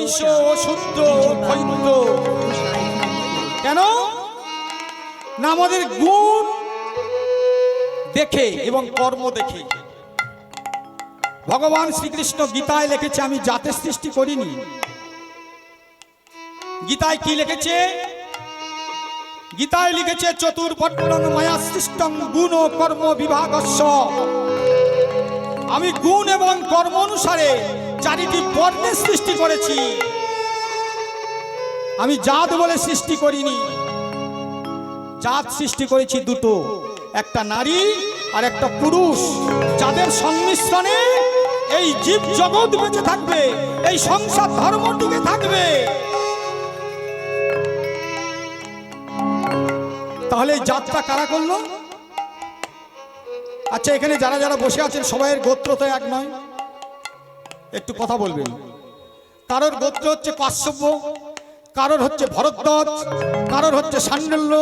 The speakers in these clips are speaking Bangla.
বৈশ্য ও শূদ্র ও ক্ষৈত্র। কেন না আমাদের গুণ দেখে এবং কর্ম দেখে। ভগবান শ্রীকৃষ্ণ গীতায় লিখেছে আমি জাতের সৃষ্টি করিনি। গীতায় কি লিখেছে? গীতায় লিখেছে চতুর্বর্ণং মায়া সৃষ্টং গুণ কর্ম বিভাগস্য। আমি গুণ এবং কর্ম অনুসারে চারিটি বর্ণের সৃষ্টি করেছি। আমি জাত বলে সৃষ্টি করিনি। জাত সৃষ্টি করেছি দুটো, একটা নারী আর একটা পুরুষ, যাদের সংমিশ্রণে এই জীব জগৎ বেঁচে থাকবে, এই সংসার ধর্ম টিকে থাকবে। তাহলে এই জাতটা কারা করলো? আচ্ছা, এখানে যারা যারা বসে আছেন সবাইয়ের গোত্র তো এক নয়, একটু কথা বলবেন। কারোর গোত্র হচ্ছে কাশ্যপ, কারোর হচ্ছে ভরদ্বাজ, কারোর হচ্ছে শাণ্ডল্য,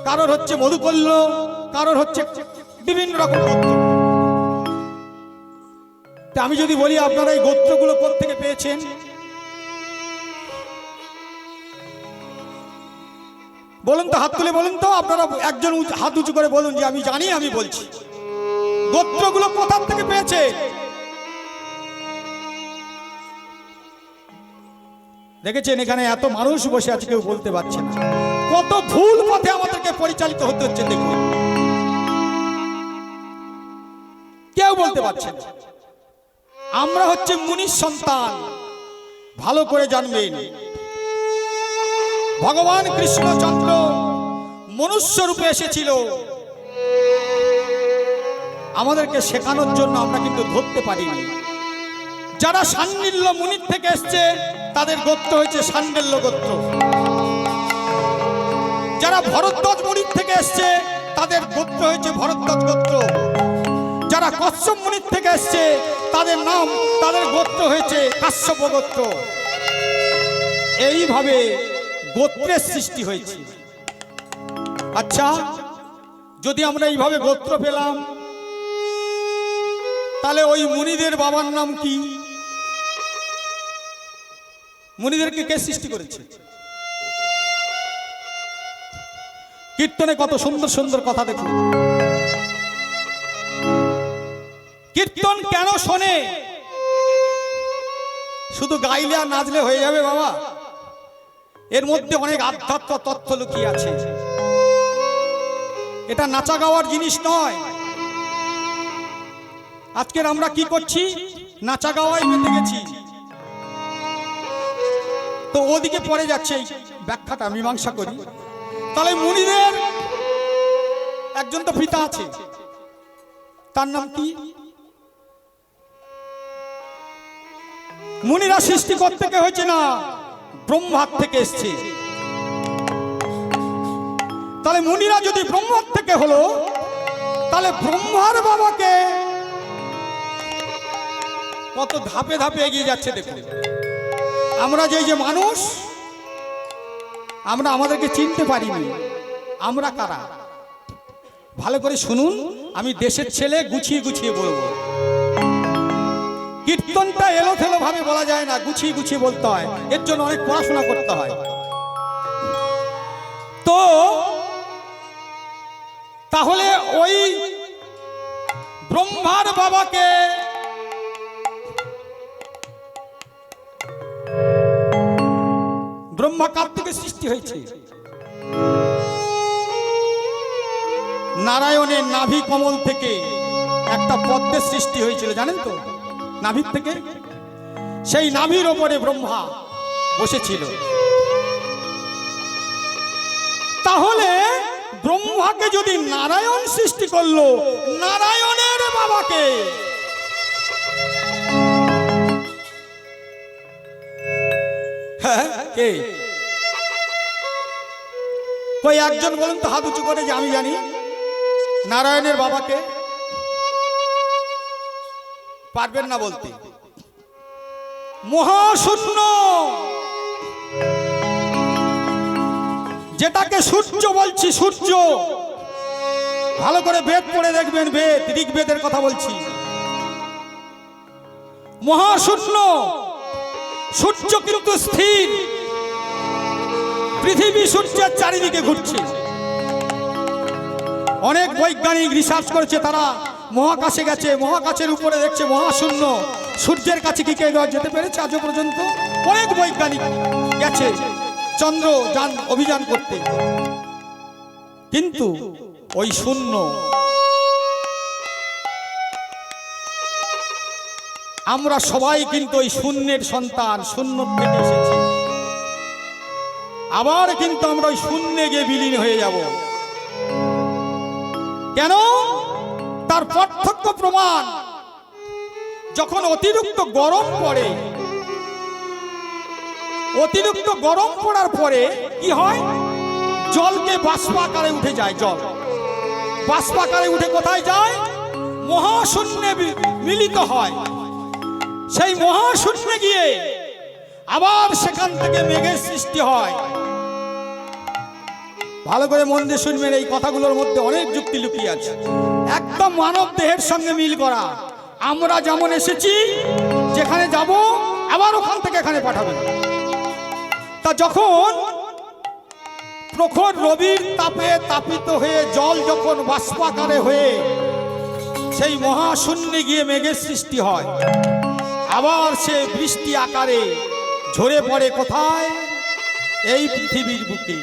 কারোর হচ্ছে মধুকল্য, কারোর হচ্ছে বিভিন্ন রকম গোত্র। তা আমি যদি বলি আপনারা এই গোত্রগুলো কোত্থেকে পেয়েছেন? বলুন তো, হাত তুলে বলুন তো। আপনারা একজন হাত উঁচু করে বলুন যে আমি জানি, আমি বলছি। গোত্রগুলো কোথা থেকে পেয়েছে? দেখেছেন এখানে এত মানুষ বসে আছে, কেউ বলতে পারছে না। কত ভুল পথে আমাদেরকে পরিচালিত হতে হচ্ছে দেখুন, কেউ বলতে পারছে না। আমরা হচ্ছে মুনির সন্তান, ভালো করে জানবেন। ভগবান কৃষ্ণচন্দ্র মনুষ্য রূপে এসেছিল আমাদেরকে শেখানোর জন্য, আমরা কিন্তু ধরতে পারিনি। যারা শাণ্ডিল্য মুনির থেকে এসছে তাদের গোত্র হয়েছে শাণ্ডিল্য গোত্র। যারা ভরদ্বাজ মুনির থেকে এসছে তাদের গোত্র হয়েছে ভরদ্বাজ গোত্র। যারা কশ্যপ মুনির থেকে এসছে তাদের গোত্র হয়েছে কাশ্যপ গোত্র। এইভাবে গোত্রের সৃষ্টি হয়েছে। আচ্ছা, যদি আমরা এইভাবে গোত্র পেলাম, তাহলে ওই মুনিদের বাবার নাম কি? মুনিদেরকে কে সৃষ্টি করেছে? কীর্তনে কত সুন্দর সুন্দর কথা দেখুন। কীর্তন কেন শোনে? শুধু গাইলে আর নাচলে হয়ে যাবে বাবা? এর মধ্যে অনেক আধ্যাত্ম তথ্য লুকিয়ে আছে। এটা নাচা গাওয়ার জিনিস নয়। আজকের আমরা কি করছি? নাচা গাওয়ায় মেতে গেছি, তো ওদিকে পড়ে যাচ্ছে। ব্যাখ্যাটা মীমাংসা করি। তাহলে মুনিদের একজন তো পিতা আছে, তার নাম কি? মুনিরা সৃষ্টি করতে কে হয়েছে না, ব্রহ্মার থেকে এসছে। তাহলে মুনিরা যদি ব্রহ্মার থেকে হলো, তাহলে ব্রহ্মার বাবাকে কত ধাপে ধাপে এগিয়ে যাচ্ছে দেখুন। আমরা যে মানুষ, আমরা আমাদেরকে চিনতে পারিনি। আমরা কারা? ভালো করে শুনুন, আমি দেশের ছেলে, গুছিয়ে গুছিয়ে বলবো। কীর্তনটা এলোথেলো ভাবে বলা যায় না, গুছিয়ে গুছিয়ে বলতে হয়। এর জন্য অনেক পড়াশোনা করতে হয়। তো তাহলে ওই ব্রহ্মার বাবাকে ব্রহ্মা কার থেকে সৃষ্টি হয়েছে? নারায়ণের নাভি কমল থেকে একটা পদ্মের সৃষ্টি হয়েছিল, জানেন তো? নাভির থেকে। সেই নাভির ওপরে ব্রহ্মা বসেছিল। তাহলে ব্রহ্মাকে যদি নারায়ণ সৃষ্টি করলো, নারায়ণের বাবাকে কে? কই একজন বলুন তো, হাত উঁচু করে, যে আমি জানি। নারায়ণের বাবাকে পারবেন না বলতে? মহাশূন্য, যেটাকে সূর্য বলছি। সূর্য, ভালো করে বেদ পড়ে দেখবেন, বেদ, ঋগ্বেদের কথা বলছি। মহাশূন্য, সূর্য কিন্তু স্থির, পৃথিবী সূর্যের চারিদিকে ঘুরছে। অনেক বৈজ্ঞানিক রিসার্চ করেছে, তারা মহাকাশে গেছে, মহাকাশের উপরে দেখছে মহাশূন্য, সূর্যের কাছে কি কেউ যেতে পেরেছে আজও পর্যন্ত? অনেক বৈজ্ঞানিক গেছে চন্দ্রযান অভিযান করতে, কিন্তু ওই শূন্য। আমরা সবাই কিন্তু ওই শূন্যের সন্তান, শূন্য থেকে এসেছি, আবার কিন্তু আমরা ওই শূন্যে গিয়ে বিলীন হয়ে যাব। কেন? তার প্রত্যক্ষ প্রমাণ, যখন অতিরিক্ত গরম পড়ে, অতিরিক্ত গরম পড়ার পরে কি হয়? জলকে বাষ্প আকারে উঠে যায়, জল বাষ্প আকারে উঠে কোথায় যায়? মহাশূন্যে মিলিত হয়। সেই মহাশূন্যে গিয়ে আবার সেখান থেকে মেঘের সৃষ্টি হয়। ভালো করে মন দিয়ে শুনবেন, এই কথাগুলোর মধ্যে অনেক যুক্তি লুকিয়ে আছে, একদম মানব দেহের সঙ্গে মিল করা। আমরা যেমন এসেছি, যেখানে যাব আবার ওখান থেকে এখানে পাঠাবেন। তা যখন প্রখর রবির তাপে তাপিত হয়ে জল যখন বাষ্পাকারে হয়ে সেই মহাশূন্যে গিয়ে মেঘের সৃষ্টি হয়, আবার সে বৃষ্টি আকারে ঝরে পড়ে কোথায়? এই পৃথিবীর বুকে।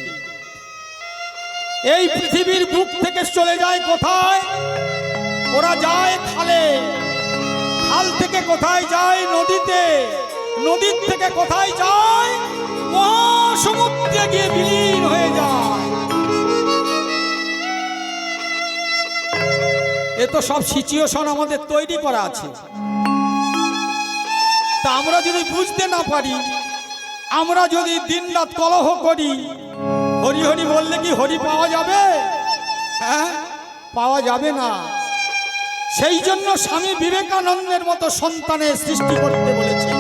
এই পৃথিবীর বুক থেকে চলে যায় কোথায়? ওরা যায় খালে, খাল থেকে কোথায় যায়? নদীতে, নদীর থেকে কোথায় যায়? মহাসমুদ্রে গিয়ে বিলীন হয়ে যায়। এ তো সব সিচুয়েশন আমাদের তৈরি করা আছে। তা আমরা যদি বুঝতে না পারি, আমরা যদি দিনরাত কলহ করি, হরি হরি বললে কি হরি পাওয়া যাবে? হ্যাঁ, পাওয়া যাবে না। সেই জন্য স্বামী বিবেকানন্দের মতো সন্তানের সৃষ্টি করতে বলেছে।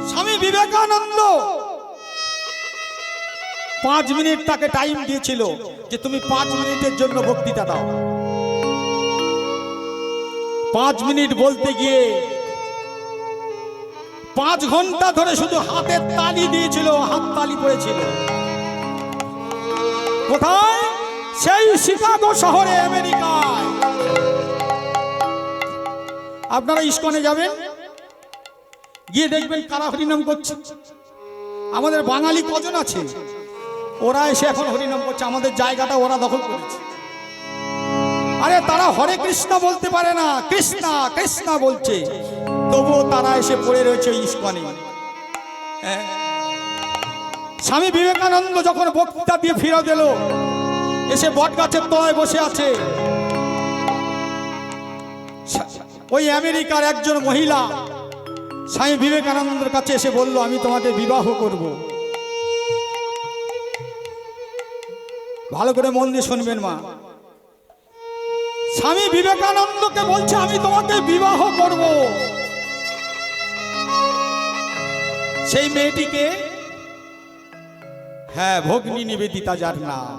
স্বামী বিবেকানন্দ 5 মিনিট তাকে টাইম দিয়েছিল যে তুমি 5 মিনিটের জন্য বক্তৃতা দাও। 5 মিনিট বলতে গিয়ে 5 ঘন্টা ধরে শুধু হাতের তালি দিয়েছিল, হাত তালি পড়েছিল। কোথায়? সেই শিকাগো শহরে, আমেরিকায়। আপনারা ইস্কনে যাবেন, গিয়ে দেখবেন কারা হরিনাম করছে। আমাদের বাঙালি কজন আছে, ওরা এসে এখন হরিনাম করছে, আমাদের জায়গাটা ওরা দখল করেছে। আরে তারা হরে কৃষ্ণ বলতে পারে না, কৃষ্ণা কৃষ্ণা বলছে, তবুও তারা এসে পড়ে রয়েছে ইস্কনে। স্বামী বিবেকানন্দ যখন বক্তৃতা দিয়ে ফিরে এলো, এসে বট গাছের তলায় বসে আছে। ওই আমেরিকার একজন মহিলা স্বামী বিবেকানন্দের কাছে এসে বলল, আমি তোমাকে বিবাহ করব। ভালো করে মন দিয়ে শুনবেন মা, স্বামী বিবেকানন্দকে বলছে আমি তোমাকে বিবাহ করব। সেই মেয়েটিকে, হ্যাঁ, ভগ্নী নিবেদিতা যার নাম,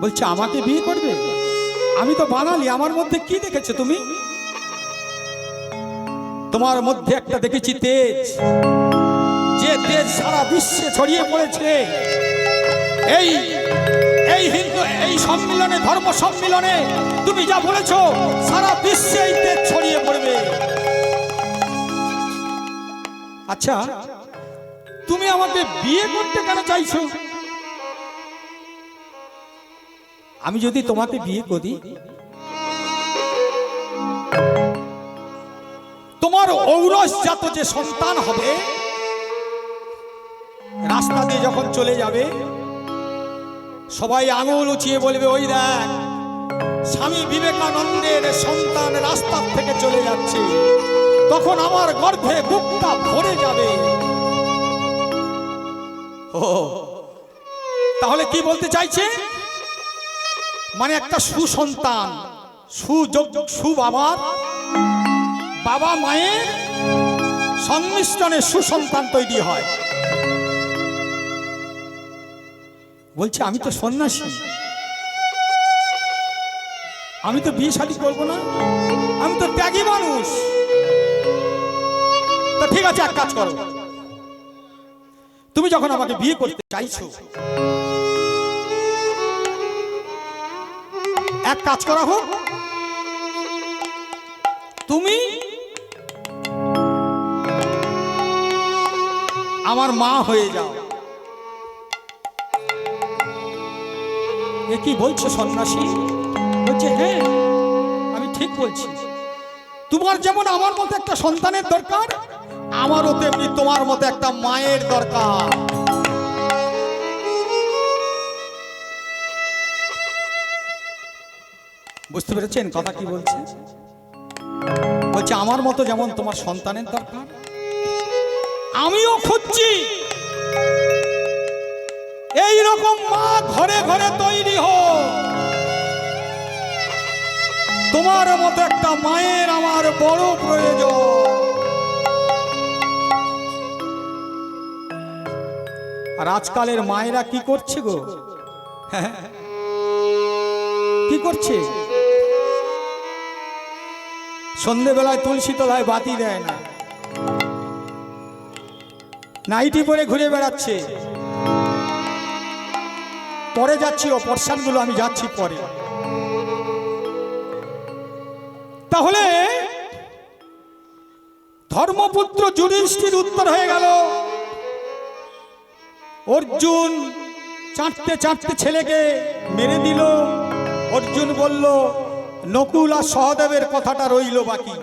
বলছে আমাকে বিয়ে করবে? আমি তো বাঙালি, আমার মধ্যে কি দেখেছো তুমি? তোমার মধ্যে একটা দেখেছি তেজ, যে তেজ সারা বিশ্বে ছড়িয়ে পড়েছে। এই এই হিন্দু এই সম্মিলনে, ধর্ম সম্মিলনে তুমি যা বলেছো, সারা বিশ্বে এই তেজ ছড়িয়ে পড়বে। আচ্ছা, তুমি আমাকে বিয়ে করতে কেন চাইছো? আমি যদি তোমাকে বিয়ে করি, তোমার ঔরসজাত যে সন্তান হবে, রাস্তা দিয়ে যখন চলে যাবে, সবাই আঙুল উঁচিয়ে বলবে, ওই দেখ স্বামী বিবেকানন্দের সন্তান রাস্তার থেকে চলে যাচ্ছে। তখন আমার গর্ভে বুকটা ভরে যাবে। ও, তাহলে কি বলতে চাইছে? মানে একটা সুসন্তান, সুবাবার, বাবা মায়ের সংমিশ্রণে সুসন্তান তৈরি হয়। বলছে আমি তো সন্ন্যাসী, আমি তো বিয়ে শাদী করবো না, আমি তো ত্যাগী মানুষ। আছে, এক কাজ করো, তুমি যখন আমাকে বিয়ে করতে চাইছো, এক কাজ করা হোক, তুমি আমার মা হয়ে যাও। এ কি বলছো সন্ন্যাসী? বলছে হ্যাঁ আমি ঠিক বলছি, তোমার যেমন আমার মতো একটা সন্তানের দরকার, আমারও তেমনি তোমার মতো একটা মায়ের দরকার। বুঝতে পেরেছেন কথা কি বলছে? বলছে আমার মতো যেমন তোমার সন্তানের দরকার, আমিও খুঁজছি এই রকম মা ঘরে ঘরে তৈরি হোক। তোমার মতো একটা মায়ের আমার বড় প্রয়োজন। আর আজকালের মায়েরা কি করছে গো? কি করছে? সন্ধ্যেবেলায় তুলসী তলায় বাতি দেয় না, নাইটি পরে ঘুরে বেড়াচ্ছে। পরে যাচ্ছি, অপারেশন গুলো আমি যাচ্ছি পরে। তাহলে ধর্মপুত্র যুধিষ্ঠির উত্তর হয়ে গেল। অর্জুন চারটে চারটে ছেলেকে মেরে দিল। অর্জুন বলল নকুল আর সহদেবের কথাটা রইল বাকি।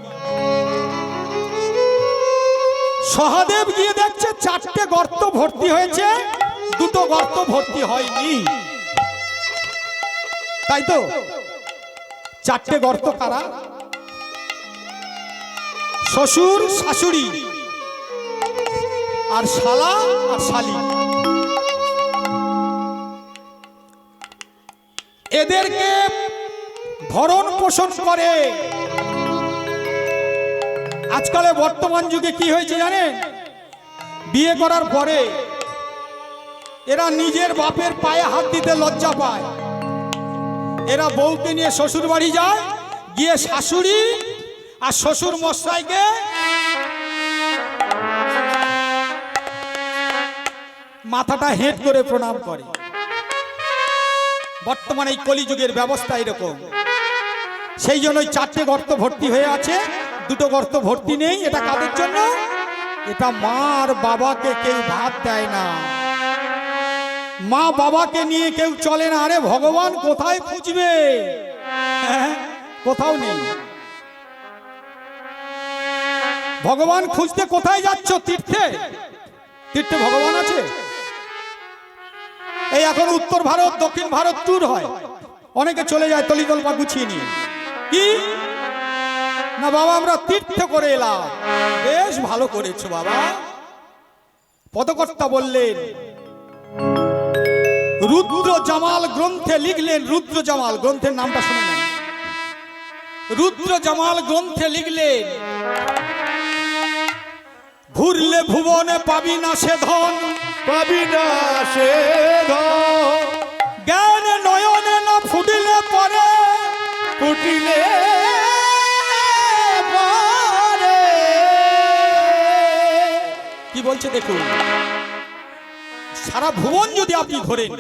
সহদেব গিয়ে দেখছে চারটে গর্ত ভর্তি হয়েছে, দুটো গর্ত ভর্তি হয়নি। তাই তো চারটে গর্ত কারা? শ্বশুর শাশুড়ি আর শালা আর শালি। এদেরকে ভরণ পোষণ করে। আজকালে বর্তমান যুগে কি হয়েছে জানেন? বিয়ে করার পরে এরা নিজের বাপের পায়ে হাত দিতে লজ্জা পায়। এরা বউকে নিয়ে শ্বশুর বাড়ি যায়, গিয়ে শাশুড়ি আর শ্বশুর মশাইকে মাথাটা হেঁট করে প্রণাম করে। বর্তমানে এই কলিযুগের ব্যবস্থা এরকম। সেই জন্যই চারটে গর্ত ভর্তি হয়ে আছে, দুটো গর্ত ভর্তি নেই। এটা কাদের জন্য? এটা মা আর বাবাকে কেউ ভাত দেয় না, মা বাবাকে নিয়ে কেউ চলে না। আরে ভগবান কোথায় খুঁজবে? কোথাও নেই। ভগবান খুঁজতে কোথায় যাচ্ছ? তীর্থে? তীর্থে ভগবান আছে? এই এখন উত্তর ভারত দক্ষিণ ভারত ট্যুর হয়, অনেকে চলে যায় তলিতল্পা গুছিয়ে নিয়ে। কি না বাবা আমরা তীর্থ করে এলাম। বেশ ভালো করেছো বাবা। পদকর্তা বললেন, রুদ্র জামাল গ্রন্থে লিখলেন, রুদ্র জামাল গ্রন্থের নামটা শুনে নেন। রুদ্র জামাল গ্রন্থে লিখলেন, ঘুরলে ভুবনে পাবি না সে ধন, পাবি না সে ধন, জ্ঞান নয়নে না ফুটিলে পরে, ফুটিলে পরে। কি বলছে দেখুন, সারা ভুবন যদি আপনি ঘোরেন,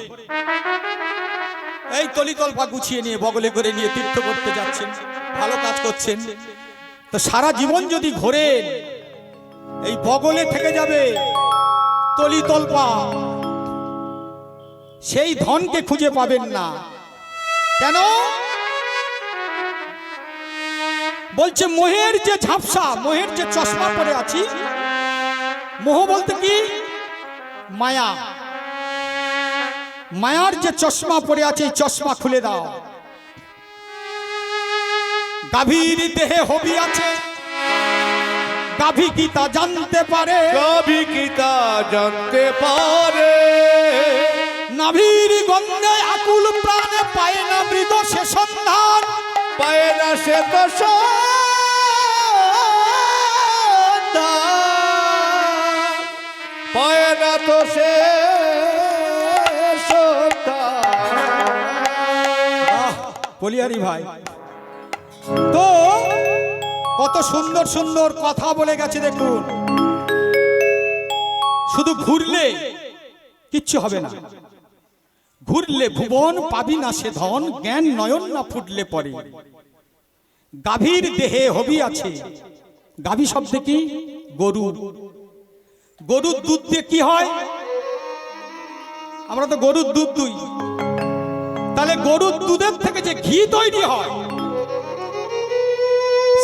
এই তলিতল্পা গুছিয়ে নিয়ে বগলে করে নিয়ে তীর্থ করতে যাচ্ছেন, ভালো কাজ করছেন, তো সারা জীবন যদি ঘোরেন এই বগলে থেকে যাবে তলিতল্পা, সেই ধনকে খুঁজে পাবেন না। কেন? বলছে মোহের যে ঝাপসা, মোহের যে চশমা পরে আছি। মোহ বলতে কি? মায়া। মায়ার যে চশমা পরে আছে, এই চশমা খুলে দাও। গাভীর দেহে হবি আছে, গাভী কি তা জানতে পারে, গাভী কি তা জানতে পারে। নাভীর গন্ধে আকুল প্রাণে পায় না মৃদ সে সন্ধান, পায় না সে তো সন্ধান, পায় না তো সে সন্ধান। বলিয়ারি ভাই তো কত সুন্দর সুন্দর কথা বলে গেছে দেখুন। শুধু ঘুরলে কিচ্ছু হবে না, ঘুরলে ভুবন পাবি না সে ধন, জ্ঞান নয়ন না ফুটলে পরে। গাভীর দেহে হবি আছে, গাভী শব্দে কি? গরু। গরুর দুধ দিয়ে কি হয়? আমরা তো গরুর দুধ দুই, তাহলে গরুর দুধের থেকে যে ঘি তৈরি হয়,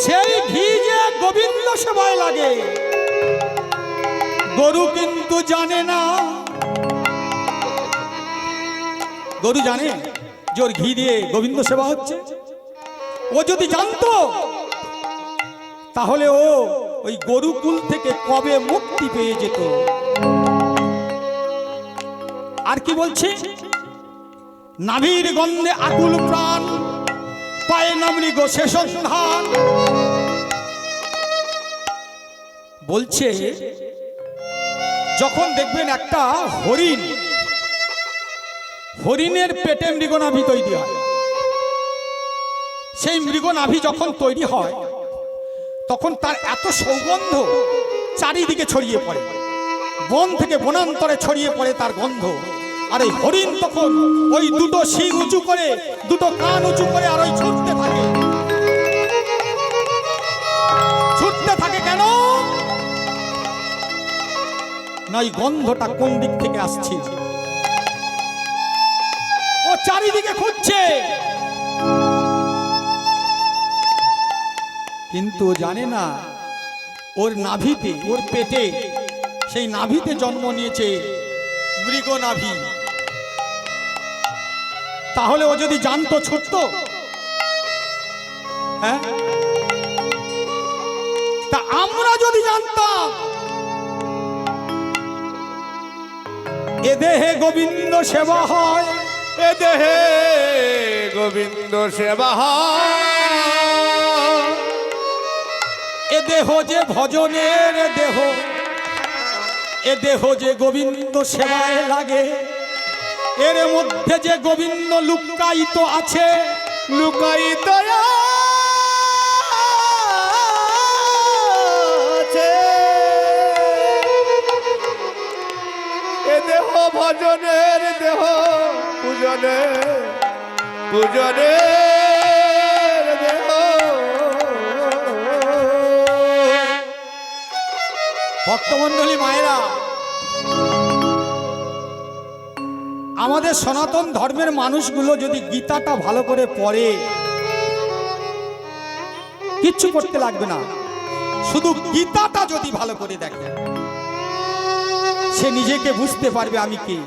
সেই ঘি যে গোবিন্দ সেবায় লাগে, গরু কিন্তু জানে না। গরু জানে যে ওর ঘি দিয়ে গোবিন্দ সেবা হচ্ছে? ও যদি জানতো তাহলে ও ওই গরুকুল থেকে কবে মুক্তি পেয়ে যেত। আর কি বলছে? নাভির গন্ধে আকুল প্রাণ, পায়ে নামরি গো সে সন্ধান। বলছে যখন দেখবেন একটা হরিণ, হরিণের পেটে মৃগনাভি তৈরি হয়, সেই মৃগনাভি যখন তৈরি হয় তখন তার এত সৌগন্ধ চারিদিকে ছড়িয়ে পড়ে, বন থেকে বনান্তরে ছড়িয়ে পড়ে তার গন্ধ। আর এই হরিণ তখন ওই দুটো শিং উঁচু করে, দুটো কান উঁচু করে আর ওই ছুটতে থাকে। ছুটতে থাকে কেন? না, এই গন্ধটা কোন দিক থেকে আসছে ও চারিদিকে খুঁজছে, কিন্তু জানে না ওর নাভিতে, ওর পেটে, সেই নাভিতে জন্ম নিয়েছে মৃগনাভি। তাহলে ও যদি জানতো ছুটতো? হ্যাঁ, তা আমরা যদি জানতাম এ দেহে গোবিন্দ সেবা হয়, এ দেহে গোবিন্দ সেবা হয়, এ দেহ যে ভজনের দেহ, এ দেহ যে গোবিন্দ সেবায় লাগে, এর মধ্যে যে গোবিন্দ লুকায়িত আছে, লুকায়িত আছে। এ দেহ ভজনের দেহ, পূজনের পূজনের দেহ। ভক্তমণ্ডলী মায়েরা, আমাদের সনাতন ধর্মের মানুষগুলো যদি গীতাটা ভালো করে পড়ে, কিচ্ছু করতে লাগবে না, শুধু গীতাটা যদি ভালো করে দেখে, সে নিজেকে বুঝতে পারবে আমি কে।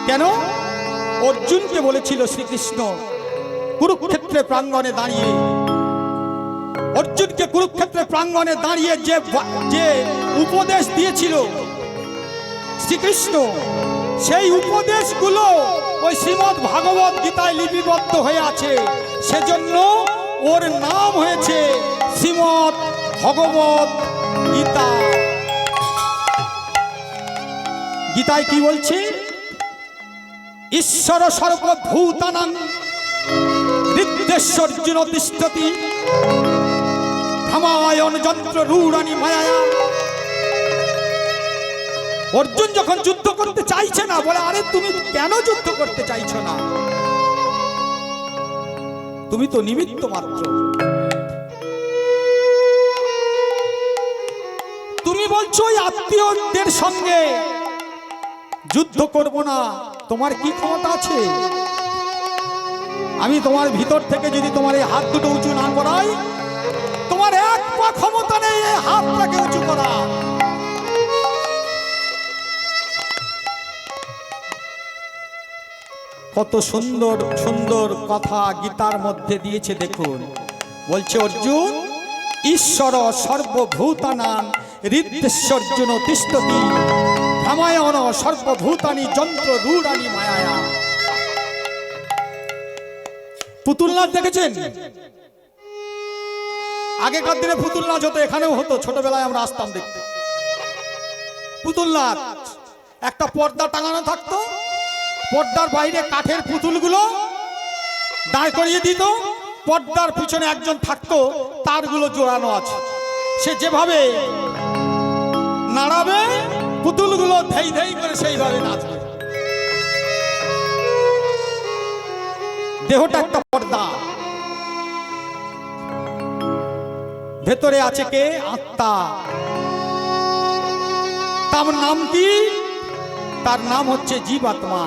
কেন? অর্জুনকে বলেছিল শ্রীকৃষ্ণ কুরুক্ষেত্রে প্রাঙ্গণে দাঁড়িয়ে, অর্জুনকে কুরুক্ষেত্রে প্রাঙ্গণে দাঁড়িয়ে যে উপদেশ দিয়েছিল শ্রীকৃষ্ণ, সেই উপদেশগুলো ওই শ্রীমদ্ ভাগবত গীতায় লিপিবদ্ধ হয়ে আছে। সেজন্য ওর নাম হয়েছে শ্রীমদ্ ভগবত গীতা। গীতায় কি বলছে? ঈশ্বর সর্বভূতানাং হৃদ্যেশ্বর্জুন তিষ্ঠতি ভ্রমায়ণ যন্ত্র রূঢ়ানি মায়া। অর্জুন যখন যুদ্ধ করতে চাইছে না, বলে আরে তুমি কেন যুদ্ধ করতে চাইছো না? তুমি তো নিমিত্ত মাত্র। তুমি বলছো ওই আত্মীয়দের সঙ্গে যুদ্ধ করব না, তোমার কি ক্ষমতা আছে? আমি তোমার ভিতর থেকে যদি তোমার এই হাত দুটো উঁচু না করাই, তোমার এক পা ক্ষমতা নেই এই হাতটাকে উঁচু করা। কত সুন্দর সুন্দর কথা গীতার মধ্যে দিয়েছে দেখুন। বলছে অর্জুন, ঈশ্বর সর্বভূতানাং হৃদ্যেশ্বর্জুন তিষ্ঠতি ভ্রমায়ণ সর্বভূতানি যন্ত্র রূঢ়ানি মায়া। পুতুল নাচ দেখেছেন? আগেকার দিনে পুতুল নাচ হতো, এখানেও হতো, ছোটবেলায় আমরা আসতাম দেখতে। পুতুল নাচ, একটা পর্দা টাঙানো থাকতো, পর্দার বাইরে কাঠের পুতুলগুলো দাঁড় করিয়ে দিত, পর্দার পিছনে একজন থাকতো, তারগুলো জোড়ানো আছে, সে যেভাবে নাড়াবে পুতুলগুলো ধেই ধেই করে সেইভাবে নাচবে। দেহটা একটা পর্দা, ভেতরে আছে কে? আত্মা। তার নাম কি? তার নাম হচ্ছে জীবাত্মা।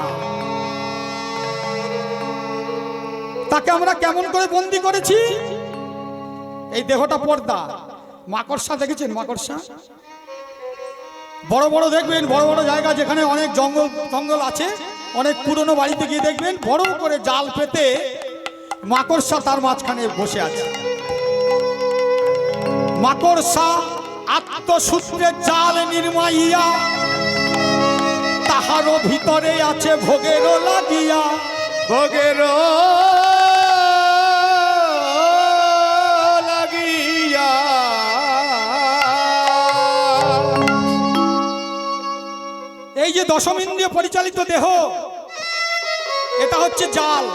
তাকে আমরা কেমন করে বন্দি করেছি? এই দেহটা পর্দা। মাকড়সা দেখেছেন? মাকড়সা বড় বড় দেখবেন, বড় বড় জায়গা যেখানে অনেক জঙ্গল জঙ্গল আছে, অনেক পুরনো বাড়িতে গিয়ে দেখবেন বড় করে জাল পেতে মাকড়সা তার মাঝখানে বসে আছে। মাকড়সা আত্মসূত্রের জাল নির্মাইয়া, তাহারও ভিতরে আছে ভোগেরও লাগিয়া। ভোগেরও লাগিয়া। এই যে দশম ইন্দ্রিয় পরিচালিত দেহ, এটা হচ্ছে জাল।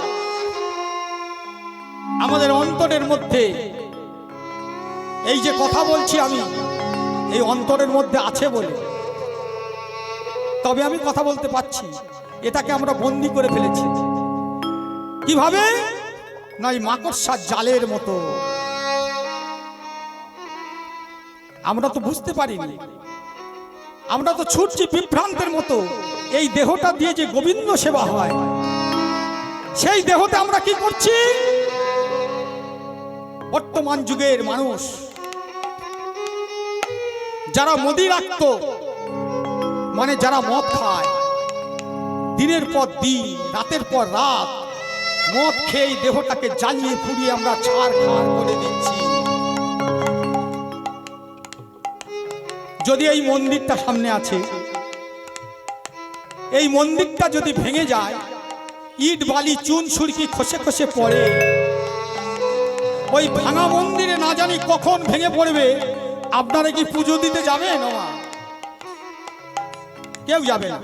আমাদের অন্তরের মধ্যে এই যে কথা বলছি আমি, এই অন্তরের মধ্যে আছে বলে তবে আমি কথা বলতে পারছি। এটাকে আমরা বন্দি করে ফেলেছি। কিভাবে? না, এই মাকড়সার জালের মতো। আমরা তো বুঝতে পারিনি, আমরা তো ছুটছি বিভ্রান্তের মতো। এই দেহটা দিয়ে যে গোবিন্দ সেবা হয়, সেই দেহতে আমরা কি করছি? বর্তমান যুগের মানুষ যারা মদিরাক্ত, মানে যারা মদ খায়, দিনের পর দিন, রাতের পর রাত মদ খেয়ে দেহটাকে জ্বালিয়ে পুড়িয়ে আমরা ছাড়খাড় করে দিচ্ছি। যদি এই মন্দিরটা সামনে আছে, এই মন্দিরটা যদি ভেঙে যায়, ইট বালি চুন সুরকি খসে খসে পড়ে, ওই ভাঙা মন্দিরে না জানি কখন ভেঙে পড়বে। আপনারা কি পুজো দিতে যাবেন? কেউ যাবে না।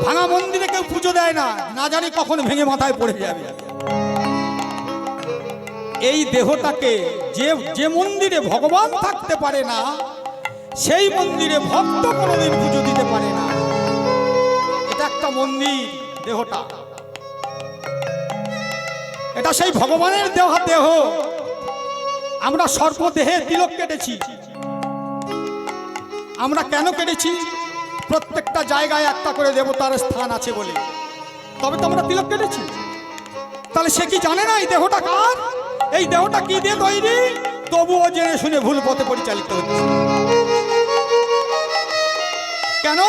ভাঙা মন্দিরে কেউ পুজো দেয় না, না জানি কখন ভেঙে মাথায় পড়ে যাবে। এই দেহটাকে যে মন্দিরে ভগবান থাকতে পারে না, সেই মন্দিরে ভক্ত কোনোদিন পুজো দিতে পারে না। এটা একটা মন্দির, দেহটা এটা সেই ভগবানের দেহ। আমরা সর্বদেহে তিলক কেটেছি। আমরা কেন কেটেছি? প্রত্যেকটা জায়গায় একটা করে দেবতার স্থান আছে বলে তবে তো আমরা তিলক কেটেছি। তাহলে সে কি জানে না এই দেহটা কার? এই দেহটা কি দিয়ে তৈরি? তবুও জেনে শুনে ভুল পথে পরিচালিত হচ্ছে। কেন?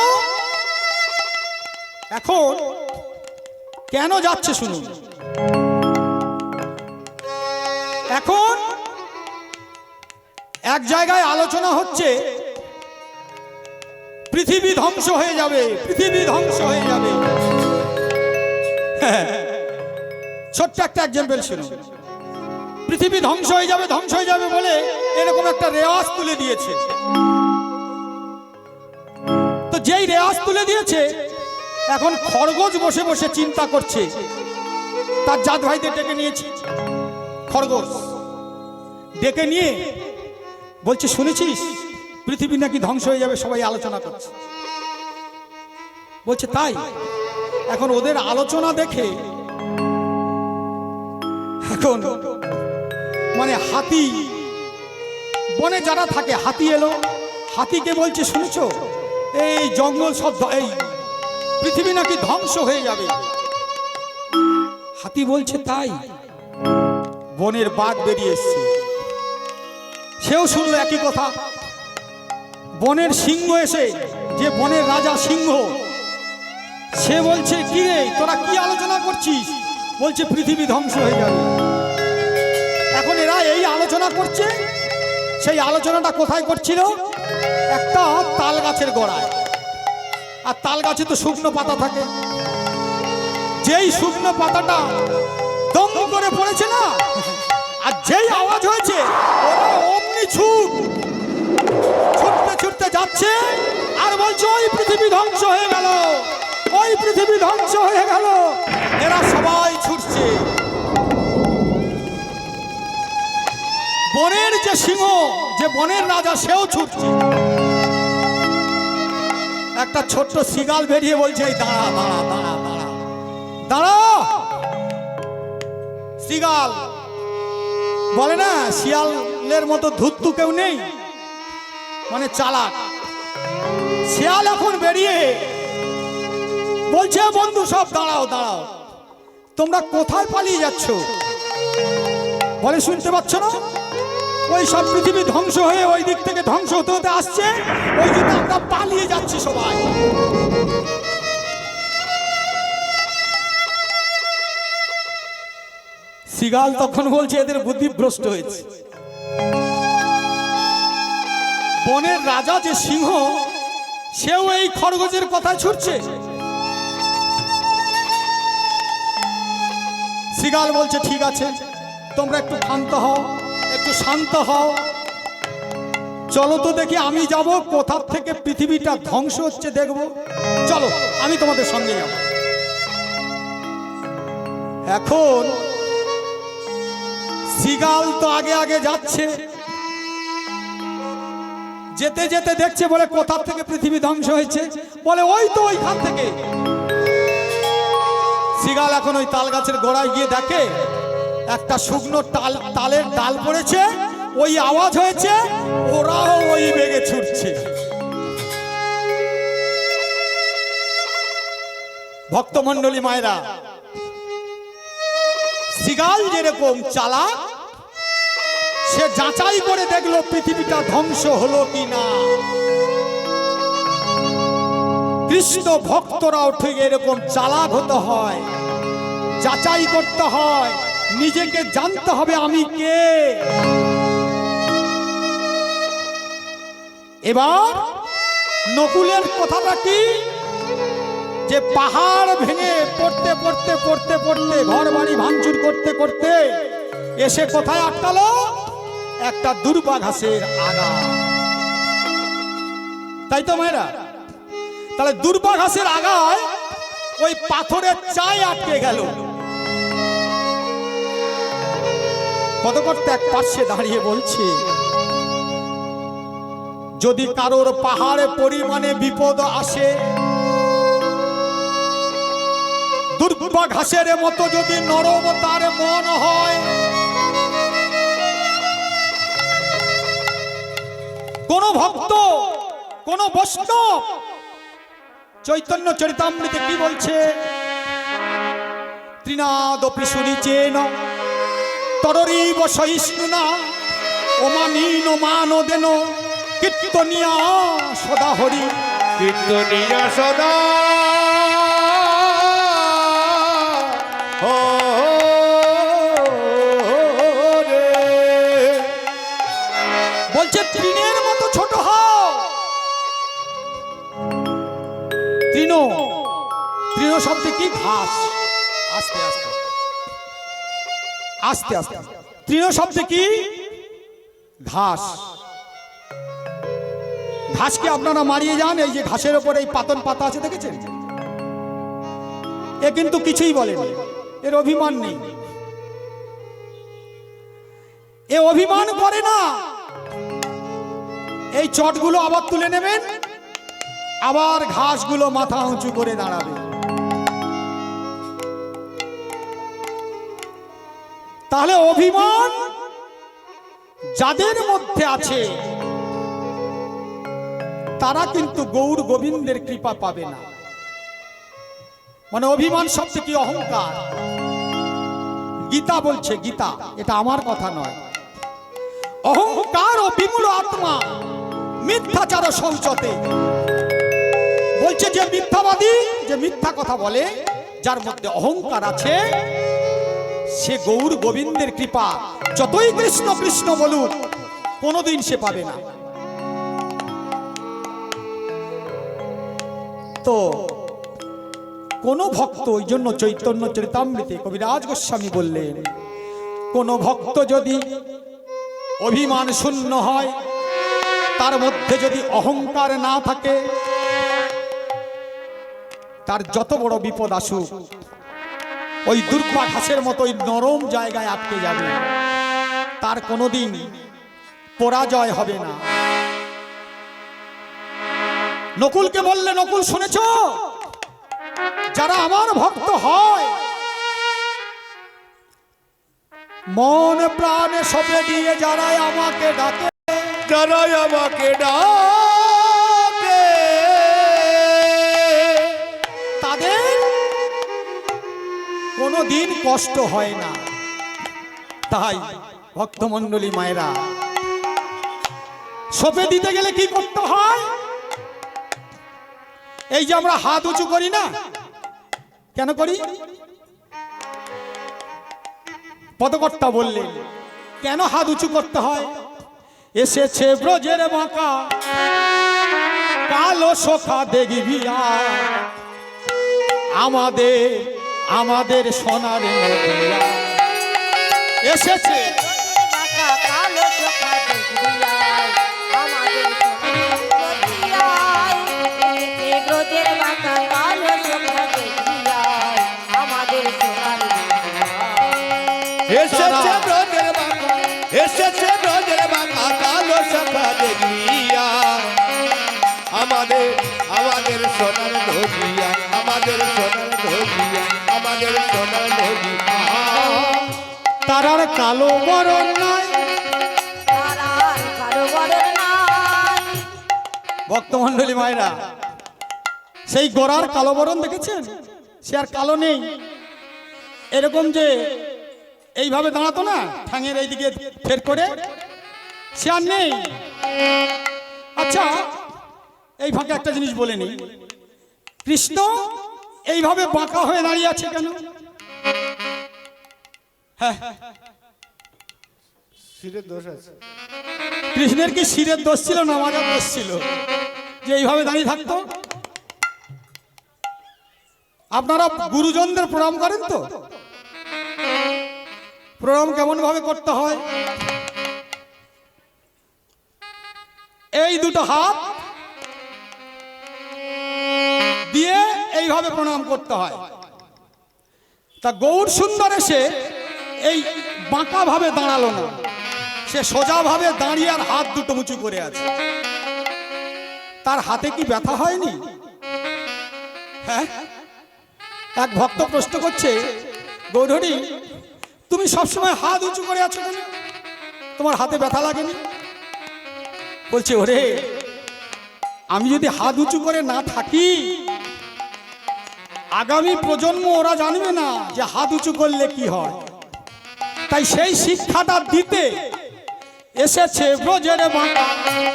এখন কেন যাচ্ছে শুনুন। এখন এক জায়গায় আলোচনা হচ্ছে পৃথিবী ধ্বংস হয়ে যাবে, পৃথিবী ধ্বংস হয়ে যাবে। ছোট্ট একটা এক্সাম্পল শুনুন। পৃথিবী ধ্বংস হয়ে যাবে, ধ্বংস হয়ে যাবে বলে এরকম একটা রেওয়াজ তুলে দিয়েছে। তো যেই রেওয়াজ তুলে দিয়েছে, এখন খরগোশ বসে বসে চিন্তা করছে। তার জাত ভাইদের ডেকে নিয়েছি, খরগোশ ডেকে নিয়ে বলছে, শুনেছিস পৃথিবী নাকি ধ্বংস হয়ে যাবে? সবাই আলোচনা করছে। বলছে তাই? এখন ওদের আলোচনা দেখে এখন মানে হাতি বনে যারা থাকে, হাতি এলো, হাতিকে বলছে শুনেছো এই জঙ্গল সব এই পৃথিবী নাকি ধ্বংস হয়ে যাবে। হাতি বলছে তাই? বনের বাঘ বেরিয়ে এসছে, সেও শুনলো একই কথা। বনের সিংহ এসে, যে বনের রাজা সিংহ, সে বলছে কি রে তোরা কি আলোচনা করছিস? বলছে পৃথিবী ধ্বংস হয়ে যাবে। এখন এরা এই আলোচনা করছে। সেই আলোচনাটা কোথায় করছিল? একটা তাল গাছের গোড়ায়। আর তাল গাছে তো শুকনো পাতা থাকে। যেই শুকনো পাতাটা দম করে পড়েছে না, আর যেই আওয়াজ হয়েছে ওরা অমনি ছুটতে ছুটতে যাচ্ছে আর বলছে ওই পৃথিবী ধ্বংস হয়ে গেল, ওই পৃথিবী ধ্বংস হয়ে গেল। এরা সবাই ছুটছে। বনের যে সিংহ, যে বনের রাজা, সেও ছুটছে। একটা ছোট্ট শিগাল বেরিয়ে বলছে, এই দাঁড়া দাঁড়া দাঁড়া দাঁড়া দাঁড়া। শিগাল বলে না, শিয়ালের মতো ধূর্ত কেউ নেই, মানে চালাক। শিয়াল এখন বেরিয়ে বলছে, বন্ধু সব দাঁড়াও দাঁড়াও, তোমরা কোথায় পালিয়ে যাচ্ছ? বলে, শুনতে পাচ্ছ না, ওই সব পৃথিবী ধ্বংস হয়ে ওই দিক থেকে ধ্বংস হতে হতে আসছে, ওই জন্য আমরা পালিয়ে যাচ্ছি সবাই। শিগাল তখন বলছে, এদের বুদ্ধিভ্রষ্ট হয়েছে। বনের রাজা যে সিংহ, সেও এই খরগোশের কথা ছুটছে। শিগাল বলছে, ঠিক আছে, তোমরা একটু শান্ত হও, একটু শান্ত হও, চলো তো দেখি, আমি যাব কোথা থেকে পৃথিবীটা ধ্বংস হচ্ছে দেখব, চলো আমি তোমাদের সঙ্গে যাব। এখন শিগাল তো আগে আগে যাচ্ছে, যেতে যেতে দেখছে, বলে কোথা থেকে পৃথিবী ধ্বংস হয়েছে? বলে, ওই তো ওইখান থেকে। শিগাল এখন ওই তাল গাছের গোড়ায় গিয়ে দেখে একটা শুকনো তালের ডাল পড়েছে, ওই আওয়াজ হয়েছে, ওরাও ওই বেগে ছুটছে। ভক্তমণ্ডলী মায়েরা, শিগাল যেরকম চালাক, সে যাচাই করে দেখলো পৃথিবীটা ধ্বংস হলো কিনা। কৃষ্ণ ভক্তরাও ঠিক এরকম চালাক হতে হয়, যাচাই করতে হয়, নিজেকে জানতে হবে আমি কে। এবার নকুলের কথাটা কি, যে পাহাড় ভেঙে পড়তে পড়তে পড়তে পড়তে, ঘর বাড়ি ভাঙচুর করতে করতে এসে কোথায় আটকালো? একটা দুর্বা ঘাসের আগা। তাই তো মায়েরা? তাহলে দুর্বা ঘাসের আগায় ওই পাথরের চাই আটকে গেল। পদকর্তা এক পাশে দাঁড়িয়ে বলছে, যদি কারোর পাহাড়ে পরিমাণে বিপদ আসে, দুর্বা ঘাসের মতো যদি নরম তার মন হয়, কোন ভক্ত, কোন বৈষ্ণব, চৈতন্য চরিতামৃতে কি বলছে? ত্রিনাদপি শুনিচেন তররিব সহিষ্ণুনা ওমানীন মানদেন কীর্তনিয়া সদা হরি, কীর্তনিয়া সদা বলছে, তৃণের মতো ছোট হও। তৃণ, তৃণ শব্দ কি? ঘাস। আস্তে আস্তে আস্তে আস্তে, তৃণ শব্দ কি? ঘাস। ঘাসকে আপনারা মারিয়ে যান, এই যে ঘাসের উপরে এই পাতন পাতা আছে দেখেছেন, এ কিন্তু কিছুই বলেনি, এর অভিমান নেই, এ অভিমান করে না। এই চটগুলো আবার তুলে নেবেন, আবার ঘাসগুলো মাথা উঁচু করে দাঁড়াবে। তাহলে অভিমান যাদের মধ্যে আছে, তারা কিন্তু গৌর গোবিন্দের কৃপা পাবে না। মানে অভিমান শব্দ কি? অহংকার। গীতা বলছে, গীতা, এটা আমার কথা নয়, অহংকার ও বিমূঢ় আত্মা মিথ্যাচার শৌচতে। বলছে যে মিথ্যাবাদী, যে মিথ্যা কথা বলে, যার মধ্যে অহংকার আছে, সে গৌর গোবিন্দের কৃপা যতই কৃষ্ণ কৃষ্ণ বলুক, কোনোদিন সে পাবে না। তো কোন ভক্ত, ওই জন্য চৈতন্য চরিতামৃতে কবিরাজ গোস্বামী বললেন, কোন ভক্ত যদি অভিমান শূন্য হয়, তার মধ্যে যদি অহংকার না থাকে, তার যত বড় বিপদ আসুক, ওই দুর্বা ঘাসের মতো ওই নরম জায়গায় আটকে যাবে, তার কোনোদিন পরাজয় হবে না। নকুলকে বললে, নকুল শুনেছ, যারা আমার ভক্ত হয় মন প্রাণে সপে দিয়ে যারাই আমাকে ডাকে, যারাই আমাকে ডাকে তাদের কোনোদিন কষ্ট হয় না। তাই ভক্তমণ্ডলী মায়েরা, সপে দিতে গেলে কি করতে হয়? এই যে আমরা হাত উঁচু করি না, কেন করি? পদকর্তা বললেন কেন হাত উঁচু করতে হয়? এসেছে ব্রজের বাঁকা কালো সখা দেখবি আয়, আমাদের আমাদের সোনার নদিয়া। এসেছে কালো চোখা দেখবি আয়, আমাদের সোনার নদিয়ায়। এসেছে ব্রজের বাঁকা কালো চোখা দেখবি আয়, আমাদের সোনার নদিয়ায়। এসেছে ব্রজের বাঁকা, এসেছে ব্রজের বাঁকা কালো সখা দেখবিয়া, আমাদের আমাদের সোনার নদিয়া, আমাদের সোনার নদিয়া, আমাদের সোনার নদিয়া। তারার কালো বরণ নাই, তারার কারো বরণ নাই। ভক্তমণ্ডলী মায়েরা, সেই গোড়ার কালো বরণ দেখেছেন? সে আর কালো নেই। এরকম যে এইভাবে দাঁড়াতো না, ঠ্যাঙের এইদিকে ফের করে, সে আর নেই। আচ্ছা, এই ফাঁকে একটা জিনিস বলে নি, কৃষ্ণ এইভাবে বাঁকা হয়ে দাঁড়িয়ে আছে কেন? হ্যাঁ, শিরের দোষ আছে। কৃষ্ণের কি শিরের দোষ ছিল না মাজার দোষ ছিল যে এইভাবে দাঁড়িয়ে থাকতো? আপনারা গুরুজনদের প্রণাম করেন তো? প্রণাম কেমন ভাবে করতে হয়? এই দুটো হাত দিয়ে এইভাবে প্রণাম করতে হয়। তা গৌর সুন্দর এসে এই বাঁকা ভাবে দাঁড়ালো না, সে সোজা ভাবে দাঁড়িয়ে আর হাত দুটো উঁচু করে আছে। তার হাতে কি ব্যথা হয়নি? হ্যাঁ, এক ভক্ত প্রশ্ন করছে, গৌরহরি তুমি সবসময় হাত উঁচু করে আছো কেন? তোমার হাতে ব্যথা লাগেনি? বলছে, ওরে আমি যদি হাত উঁচু করে না থাকি, আগামী প্রজন্ম ওরা জানবে না যে হাত উঁচু করলে কি হয়। তাই সেই শিক্ষাটা দিতে এসেছে ব্রজের বাঁকা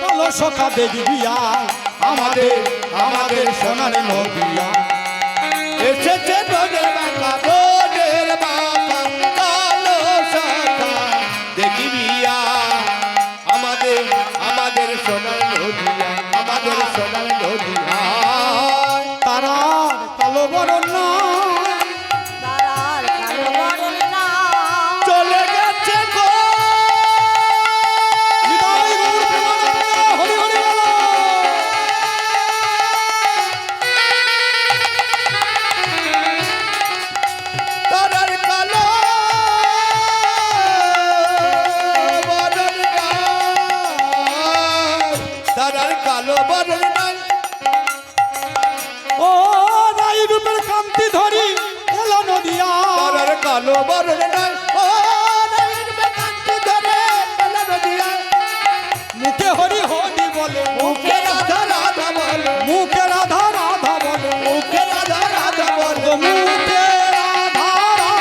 কালো সখা দেখবি আয়, আমাদের আমাদের সোনার নদিয়া। এসেছে ব্রজের বাঁকা, ব্রজের বাঁকা কালো সখা দেখবিয়া, আমাদের আমাদের সোনার নদিয়া, আমাদের সোনার নদিয়া। তারার কালো বরণ নাই, তারার কারো বরণ নাই। চলে গেছে গো হৃদয় গৌর প্রেমানন্দে হরি হরি বলো। তারার কালো বরণ নাই, তারার কালো বরণ নাই। ও রাই রূপের কান্তি ধরি এলো নদিয়া, তারার কালো বরণ নাই, ও নবীন বেকান্তি ধরে এলো নদিয়া। মুখে হরি হরি বলে, মুখে রাধা রাধা বলে, মুখে রাধা রাধা বলে, মুখে রাধা রাধা বলে, গো মুখে রাধা রাধা,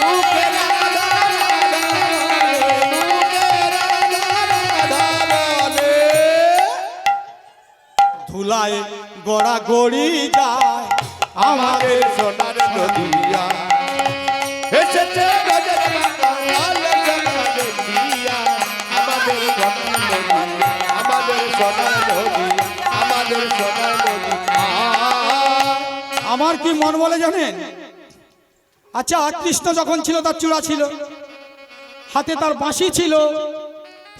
মুখে রাধা রাধা বলে, মুখে রাধা রাধা বলে। ধুলায় গড়া গড়ি যায় আমাদের সোনার নদিয়া, এসেছে ব্রজের বাঁকা কালো সখা দেখবিয়া, আমাদের সোনার নদিয়া, আমাদের সোনার নদিয়া, আমাদের সোনার নদিয়া। আমার কি মন বলে জানেন? আচ্ছা, কৃষ্ণ যখন ছিল তার চূড়া ছিল, হাতে তার বাঁশি ছিল,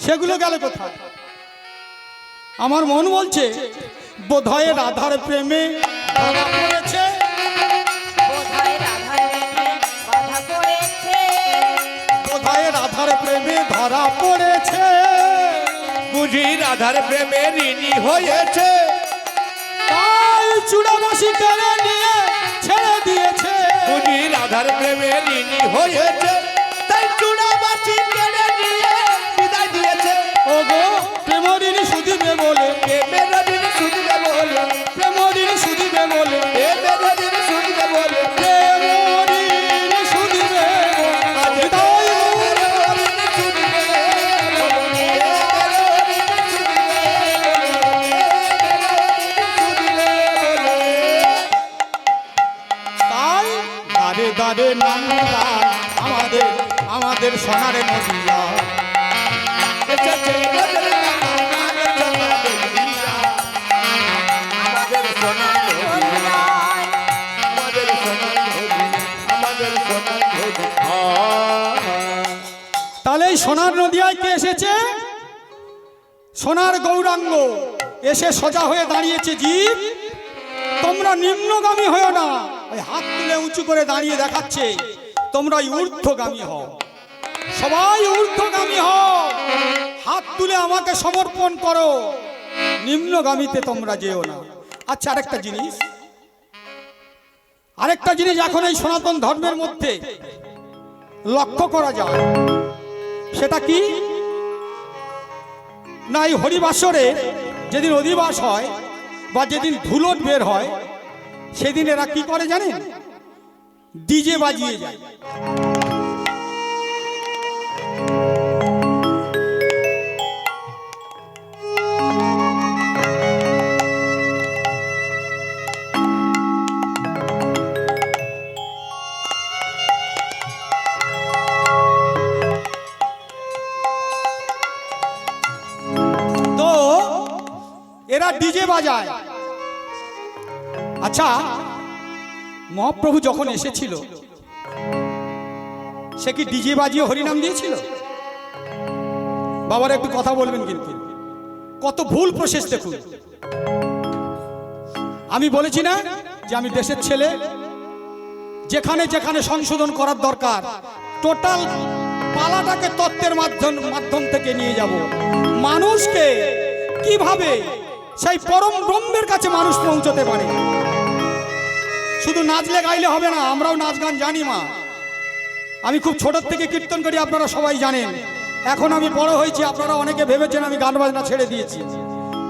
সেগুলো গেল কোথায়? আমার মন বলছে বোধহয় রাধার প্রেমে ধরা পড়েছে, বোধহয় রাধার প্রেমে বাধা পড়েছে। বোধহয় রাধার প্রেমে ধরা পড়েছে। বুঝি রাধার প্রেমে ঋণী হয়েছে তাই চূড়াবাসী কেড়ে নিয়ে ছেড়ে দিয়েছে। বুঝি রাধার প্রেমে ঋণী হয়েছে তাই চূড়াবাসী কেড়ে নিয়ে বিদায় দিয়েছে ওগো প্রেমরিনী সুদিবে বলে, প্রেমের ঋণ শুনবে বলে প্রেমরিনী সুদিবে বলে, প্রেমের ঋণ শুনবে বলে প্রেমরিনী সুদিবে বলে। তাই তাই দাঁড়ে দাঁড়ে নামলা আমাদের আমাদের সোনার নদিয়া। তাহলে এই সোনার নদিয়ায় কে এসেছে? সোনার গৌরাঙ্গ এসে সোজা হয়ে দাঁড়িয়েছে। জীব তোমরা নিম্নগামী হও না, ওই হাত তুলে উঁচু করে দাঁড়িয়ে দেখাচ্ছে তোমরা ঊর্ধ্বগামী হও, সবাই ঊর্ধ্বগামী হও, হাত তুলে আমাকে সমর্পণ করো, নিম্নগামীতে তোমরা যেও না। আচ্ছা আরেকটা জিনিস এখন এই সনাতন ধর্মের মধ্যে লক্ষ্য করা যায়, সেটা কি না এই হরিবাসরে যেদিন অধিবাস হয় বা যেদিন ধুলট বের হয় সেদিন এরা কি করে জানেন? ডিজে বাজিয়ে যায়। তো এরা ডিজে বাজায়। আচ্ছা মহাপ্রভু যখন এসেছিল সে কি ডিজে বাজিয়ে হরিনাম দিয়েছিল? বাবার একটু কথা বলবেন, কিন্তু কত ভুল প্রসেস দেখুন। আমি বলেছি না যে আমি দেশের ছেলে, যেখানে যেখানে সংশোধন করার দরকার টোটাল পালাটাকে তত্ত্বের মাধ্যম থেকে নিয়ে যাব। মানুষকে কিভাবে সেই পরম ব্রহ্মের কাছে মানুষ পৌঁছতে পারে। শুধু নাচলে গাইলে হবে না, আমরাও নাচ গান জানি মা। আমি খুব ছোট থেকে কীর্তন করি, আপনারা সবাই জানেন। এখন আমি বড় হয়েছি, আপনারা অনেকে ভেবেছেন আমি গান বাজনা ছেড়ে দিয়েছি,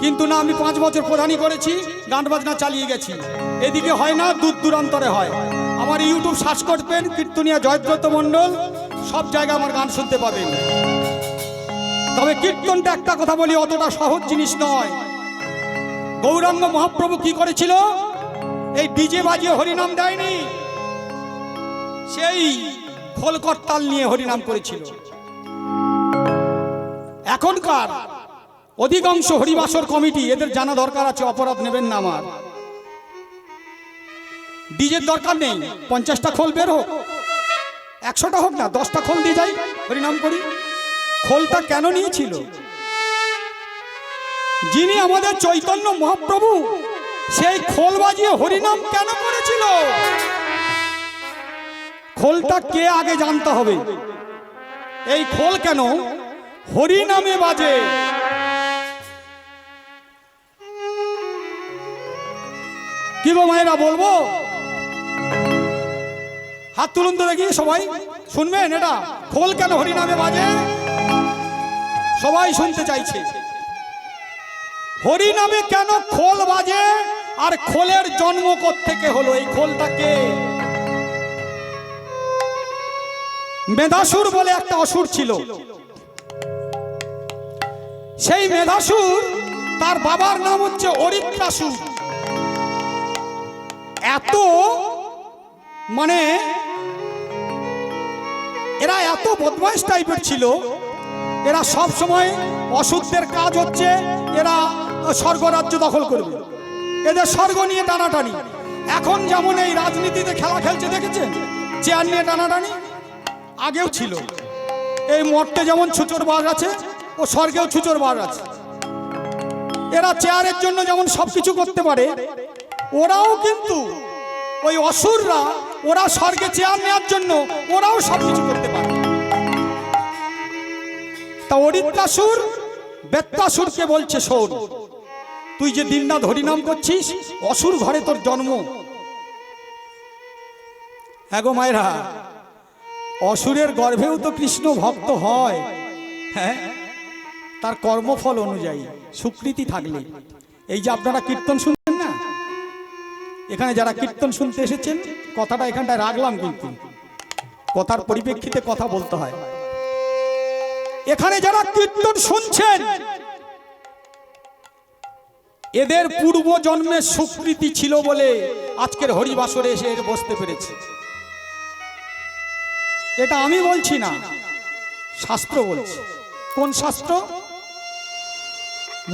কিন্তু না, আমি 5 বছর প্রধানই করেছি, গান বাজনা চালিয়ে গেছি। এদিকে হয় না, দূর দূরান্তরে হয়। আমার ইউটিউব সার্চ করবেন কীর্তনিয়া জয়দ্রত মণ্ডল, সব জায়গায় আমার গান শুনতে পাবেন। তবে কীর্তনটা একটা কথা বলি, অতটা সহজ জিনিস নয়। গৌরাঙ্গ মহাপ্রভু কি করেছিল? এই ডিজে বাজিয়ে হরিনাম দেয়নি, সেই খোল করতাল নিয়ে হরিনাম করেছিল। এখনকার অধিকাংশ হরিবাসর কমিটি এদের জানা দরকার আছে, অপরাধ নেবেন না আমার। ডিজের দরকার নেই, 50টা খোল বের হোক, 100টা হোক না, 10টা খোল দিয়ে যাই, হরিনাম করি। খোলটা কেন নিয়েছিল? যিনি আমাদের চৈতন্য মহাপ্রভু, সেই খোল বাজিয়ে হরিনাম কেন করেছিল? খোলটা কে আগে জানতে হবে। এই খোল কেন হরিনামে বাজে? কি গো মায়েরা, বলবো? হাত তুলুন তো দেখি, সবাই শুনবেন এটা খোল কেন হরিনামে বাজে? সবাই শুনতে চাইছে। হরিনামে কেন খোল বাজে, আর খোলের জন্ম কোত্থেকে হলো? এই খোলটাকে মেধাসুর বলে একটা অসুর ছিল। সেই মেধাসুর, তার বাবার নাম হচ্ছে অরিত্রাসুর। এত মানে এরা এত বদমাইশ টাইপের ছিল, এরা সব সময় অসুরদের কাজ হচ্ছে এরা স্বর্গরাজ্য দখল করবে, এদের স্বর্গ নিয়ে টানাটানি। এখন যেমন এই রাজনীতিতে খেলা খেলছে দেখেছেন, চেয়ার নিয়ে টানাটানি, আগেও ছিল। এই মর্তে যেমন ছুচোর বাজ আছে, ও স্বর্গেও ছুচোর বাজ আছে। এরা চেয়ারের জন্য যেমন সবকিছু করতে পারে, ওরাও কিন্তু ওই অসুররা, ওরা স্বর্গে চেয়ার নেওয়ার জন্য ওরাও সবকিছু করতে পারে। তা অরিত্রাসুর বেত্তাসুরকে বলছে, শোন, তুই যে দিনরাত হরিনাম করছিস, অসুর ঘরে তোর জন্ম। হ্যাঁ গো মায়েরা, অসুরের গর্ভেও তো কৃষ্ণ ভক্ত হয়, হ্যাঁ, তার কর্মফল অনুযায়ী স্বীকৃতি থাকলে। এই যে আপনারা কীর্তন শুনছেন না, এখানে যারা কীর্তন শুনতে এসেছেন, কথাটা এখানটায় রাখলাম, কিন্তু কথার পরিপ্রেক্ষিতে কথা বলতে হয়। এখানে যারা কীর্তন শুনছেন, এদের পূর্ব জন্মের স্বীকৃতি ছিল বলে আজকের হরিবাসরে এসে বসতে পেরেছে। এটা আমি বলছি না, শাস্ত্র বলছে। কোন শাস্ত্র?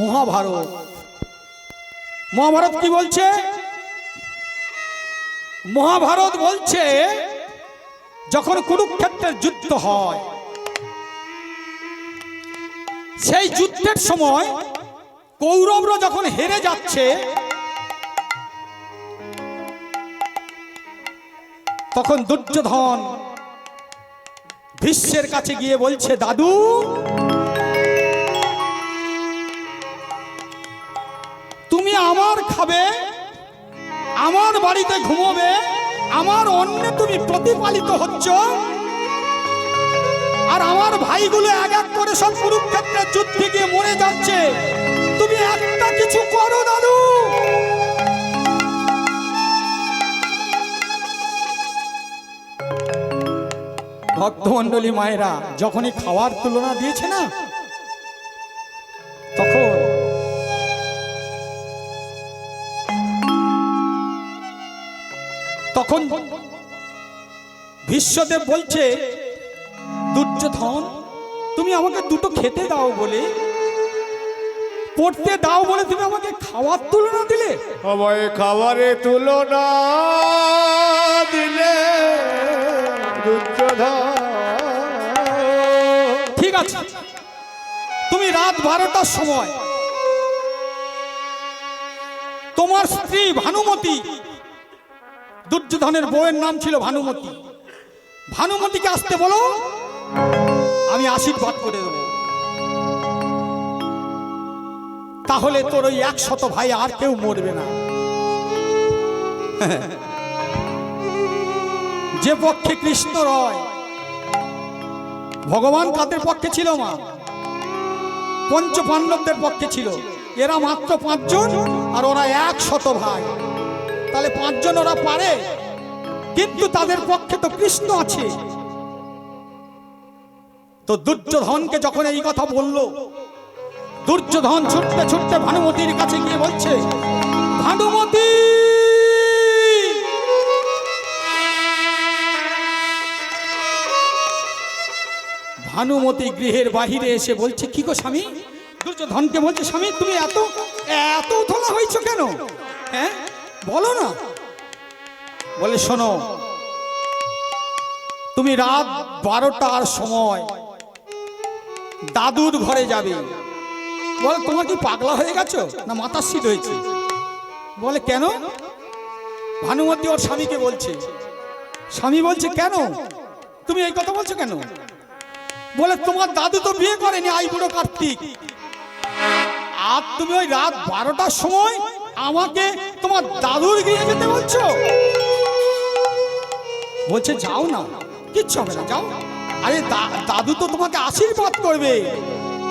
মহাভারত। মহাভারত কি বলছে? মহাভারত বলছে, যখন কুরুক্ষেত্রের যুদ্ধ হয়, সেই যুদ্ধের সময় কৌরবরা যখন হেরে যাচ্ছে, তখন দুর্যোধন ভীষ্মের কাছে গিয়ে বলছে, দাদু, তুমি আমার খাবে, আমার বাড়িতে ঘুমোবে, আমার অন্নে তুমি প্রতিপালিত হচ্ছ, আর আমার ভাইগুলো এক এক করে সব কুরুক্ষেত্রের যুদ্ধে গিয়ে মরে যাচ্ছে, তুমি একটা কিছু করো দাদু। ভক্তমণ্ডলী মায়েরা, যখনই খাওয়ার তুলনা দিয়েছে না, তখন ভীষ্মদেব বলছে, দুর্যোধন, তুমি আমাকে দুটো খেতে দাও বলে, পড়তে দাও বলে তুমি আমাকে খাওয়ার তুলনা দিলে। আমায় খাবারে তুলনা দিলে দুর্যোধন। ঠিক আছে, তুমি রাত 12টার সময় তোমার স্ত্রী ভানুমতি, দুর্যোধনের বউয়ের নাম ছিল ভানুমতি, ভানুমতিকে আসতে বলো, আমি আশীর্বাদ করে দেব, তাহলে তোর ওই 100 ভাই আর কেউ মরবে না। যে পক্ষে কৃষ্ণ রয়, ভগবান কাদের পক্ষে ছিল? মা পঞ্চ পাণ্ডবদের পক্ষে ছিল। এরা মাত্র 5 জন, আর ওরা 100 ভাই, তাহলে 5 জন ওরা পারে, কিন্তু তাদের পক্ষে তো কৃষ্ণ আছে। তো দুর্যোধনকে যখন এই কথা বলল, দুর্যোধন ছুটতে ছুটতে ভানুমতির কাছে গিয়ে বলছে, ভানুমতি, ভানুমতি গৃহের বাহিরে এসে বলছে, কি গো স্বামী? দুর্যোধনকে বলছে, স্বামী, তুমি এত এত উতলা হয়েছো কেন? হ্যাঁ, বলো না। বলে, শোনো, তুমি রাত 12টার সময় দাদুর ঘরে যাবে। বলে, তোমার কি পাগলা হয়ে গেছো না মাথার শীত হয়েছে? বলে, কেন? ভানুমতি ওর স্বামীকে বলছে। স্বামী বলছে, কেন তুমি এই কথা বলছো কেন? বলে, তোমার দাদু তো বিয়ে করেনি আইবুড়ো কার্তিক, আর তুমি ওই রাত 12টার সময় আমাকে তোমার দাদুর গৃহে যেতে বলছো? বলছে, যাও না, কিচ্ছু হবে না, যাও। আরে দাদু তো তোমাকে আশীর্বাদ করবে।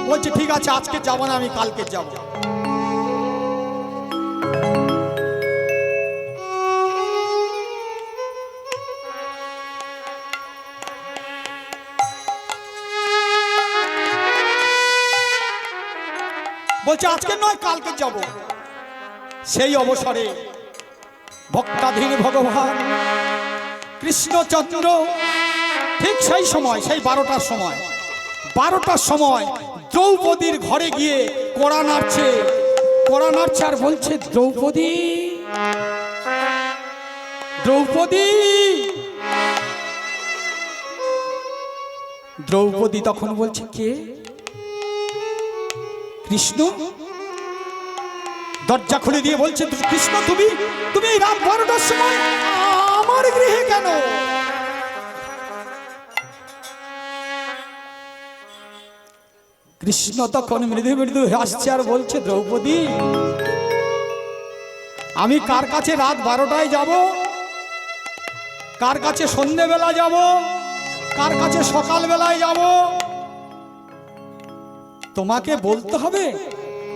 বলছে, ঠিক আছে, আজকে যাবো না, আমি কালকে যাব। বলছে, আজকে নয়, কালকে যাব। সেই অবসরে ভক্তাধীন ভগবান কৃষ্ণচন্দ্র ঠিক সেই সময়, সেই 12টার সময় দ্রৌপদীর ঘরে গিয়ে কোড়া নাড়ছে আর বলছে, দ্রৌপদী, দ্রৌপদী। দ্রৌপদী তখন বলছে, কে? কৃষ্ণ। দরজা খুলে দিয়ে বলছে, কৃষ্ণ, তুমি এই রাত 12টার সময় আমার গৃহে কেন? কৃষ্ণ তখন মৃদু মৃদু হাসছে আর বলছে, দ্রৌপদী, আমি কার কাছে রাত 12টায় যাব, কার কাছে সন্ধেবেলা যাব, কার কাছে সকালবেলায় যাব, তোমাকে বলতে হবে?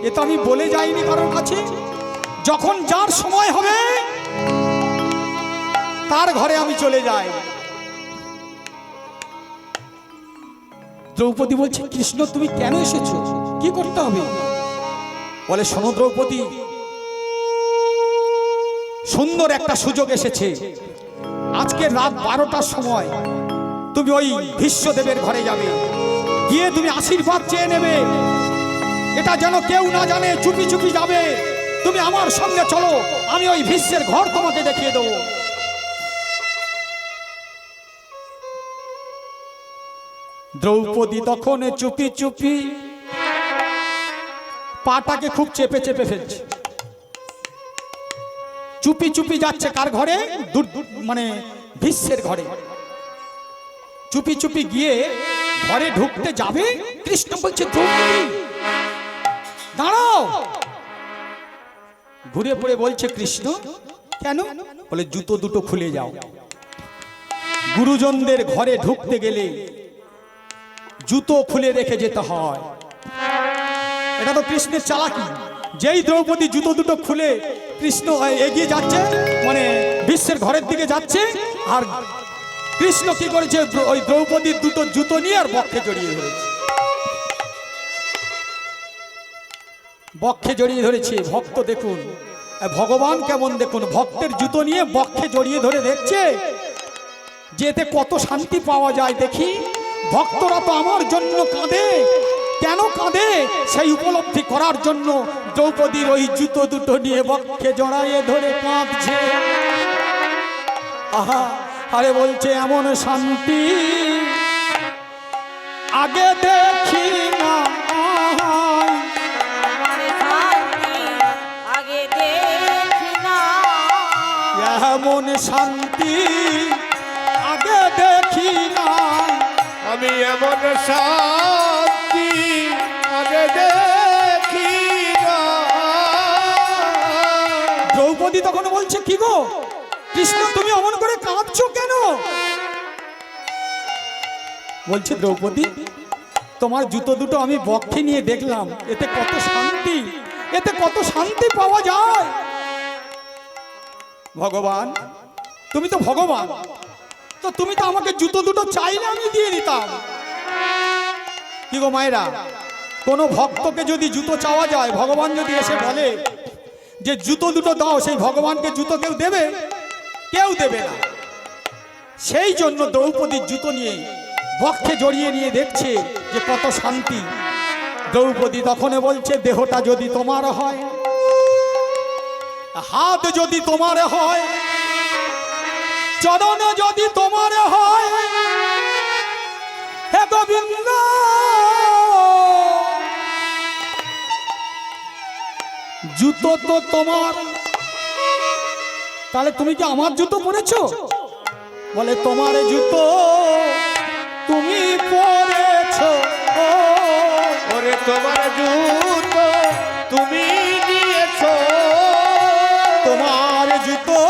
এ তো আমি বলে যাইনি কারোর কাছে। যখন যার সময় হবে তার ঘরে আমি চলে যাই। দ্রৌপদী বলছে, কৃষ্ণ তুমি কেন এসেছো, কি করতে হবে? বলে, শোনো দ্রৌপদী, সুন্দর একটা সুযোগ এসেছে। আজকে রাত 12টার সময় তুমি ওই ভীষ্মদেবের ঘরে যাবে, গিয়ে তুমি আশীর্বাদ চেয়ে নেবে। এটা যেন কেউ না জানে, চুপি চুপি যাবে। তুমি আমার সঙ্গে চলো, আমি ওই ভীষ্মের ঘর তোমাকে দেখিয়ে দেবো। দ্রৌপদী তখন চুপি চুপি পাটাকে খুব চেপে চেপে ফেলছে, চুপি চুপি যাচ্ছে কার ঘরে? মানে ভীষ্মের ঘরে। চুপি চুপি গিয়ে ঘরে ঢুকতে যাবে, কৃষ্ণ বলছে, দ্রৌপদী দাঁড়াও। ঘুরে পড়ে বলছে, কৃষ্ণ কেন? বলে, জুতো দুটো খুলে যাও। গুরুজনদের ঘরে ঢুকতে গেলে জুতো খুলে রেখে যেতে হয়। এটা তো কৃষ্ণের চালাকি। যেই দ্রৌপদী জুতো দুটো খুলে কৃষ্ণ এগিয়ে যাচ্ছে, মানে ভীষ্মের ঘরের দিকে যাচ্ছে, আর কৃষ্ণ কি করেছে? ওই দ্রৌপদীর দুটো জুতো নিয়ে আর বক্ষে জড়িয়ে ধরেছে। বক্ষে জড়িয়ে ধরেছে। ভক্ত দেখুন, ভগবান কেমন দেখুন, ভক্তের জুতো নিয়ে বক্ষে জড়িয়ে ধরে দেখছে যে এতে কত শান্তি পাওয়া যায়। দেখি, ভক্তরা তো আমার জন্য কাঁদে, কেন কাঁদে সেই উপলব্ধি করার জন্য দ্রৌপদীর ওই জুতো দুটো নিয়ে বক্ষে জড়াইয়ে ধরে কাঁদছে। আহা, আরে বলছে, এমন শান্তি আগে দেখি না, আগে দেখি না, এমন শান্তি আগে দেখি না, আমি এমন শান্তি আগে দেখি না। দ্রৌপদী তখন বলছে, কি গো কৃষ্ণ, তুমি অমন করে কাঁদছো কেন? বলছে, দ্রৌপদী, তোমার জুতো দুটো আমি বক্ষে নিয়ে দেখলাম, এতে কত শান্তি, এতে কত শান্তি পাওয়া যায়। ভগবান, তুমি তো ভগবান, তো তুমি তো আমাকে জুতো দুটো চাইলে আমি দিয়ে দিতাম। কি গো মায়েরা, কোনো ভক্তকে যদি জুতো চাওয়া যায়, ভগবান যদি এসে বলে যে জুতো দুটো দাও, সেই ভগবানকে জুতো কেউ দেবে? কেউ দেবে না। সেই জন্য দ্রৌপদীর জুতো নিয়ে বক্ষে জড়িয়ে নিয়ে দেখছে যে কত শান্তি। দ্রৌপদী তখন বলছে, দেহটা যদি তোমার হয়, হাত যদি তোমার হয়, চরণ যদি তোমার হয়, হে গোবিন্দ, জুতো তো তোমার, তাহলে তুমি কি আমার জুতো পরেছো? বলে, তোমার জুতো তুমি পরেছো, ওরে তোমার জুতো তুমি নিয়েছো, তোমার জুতো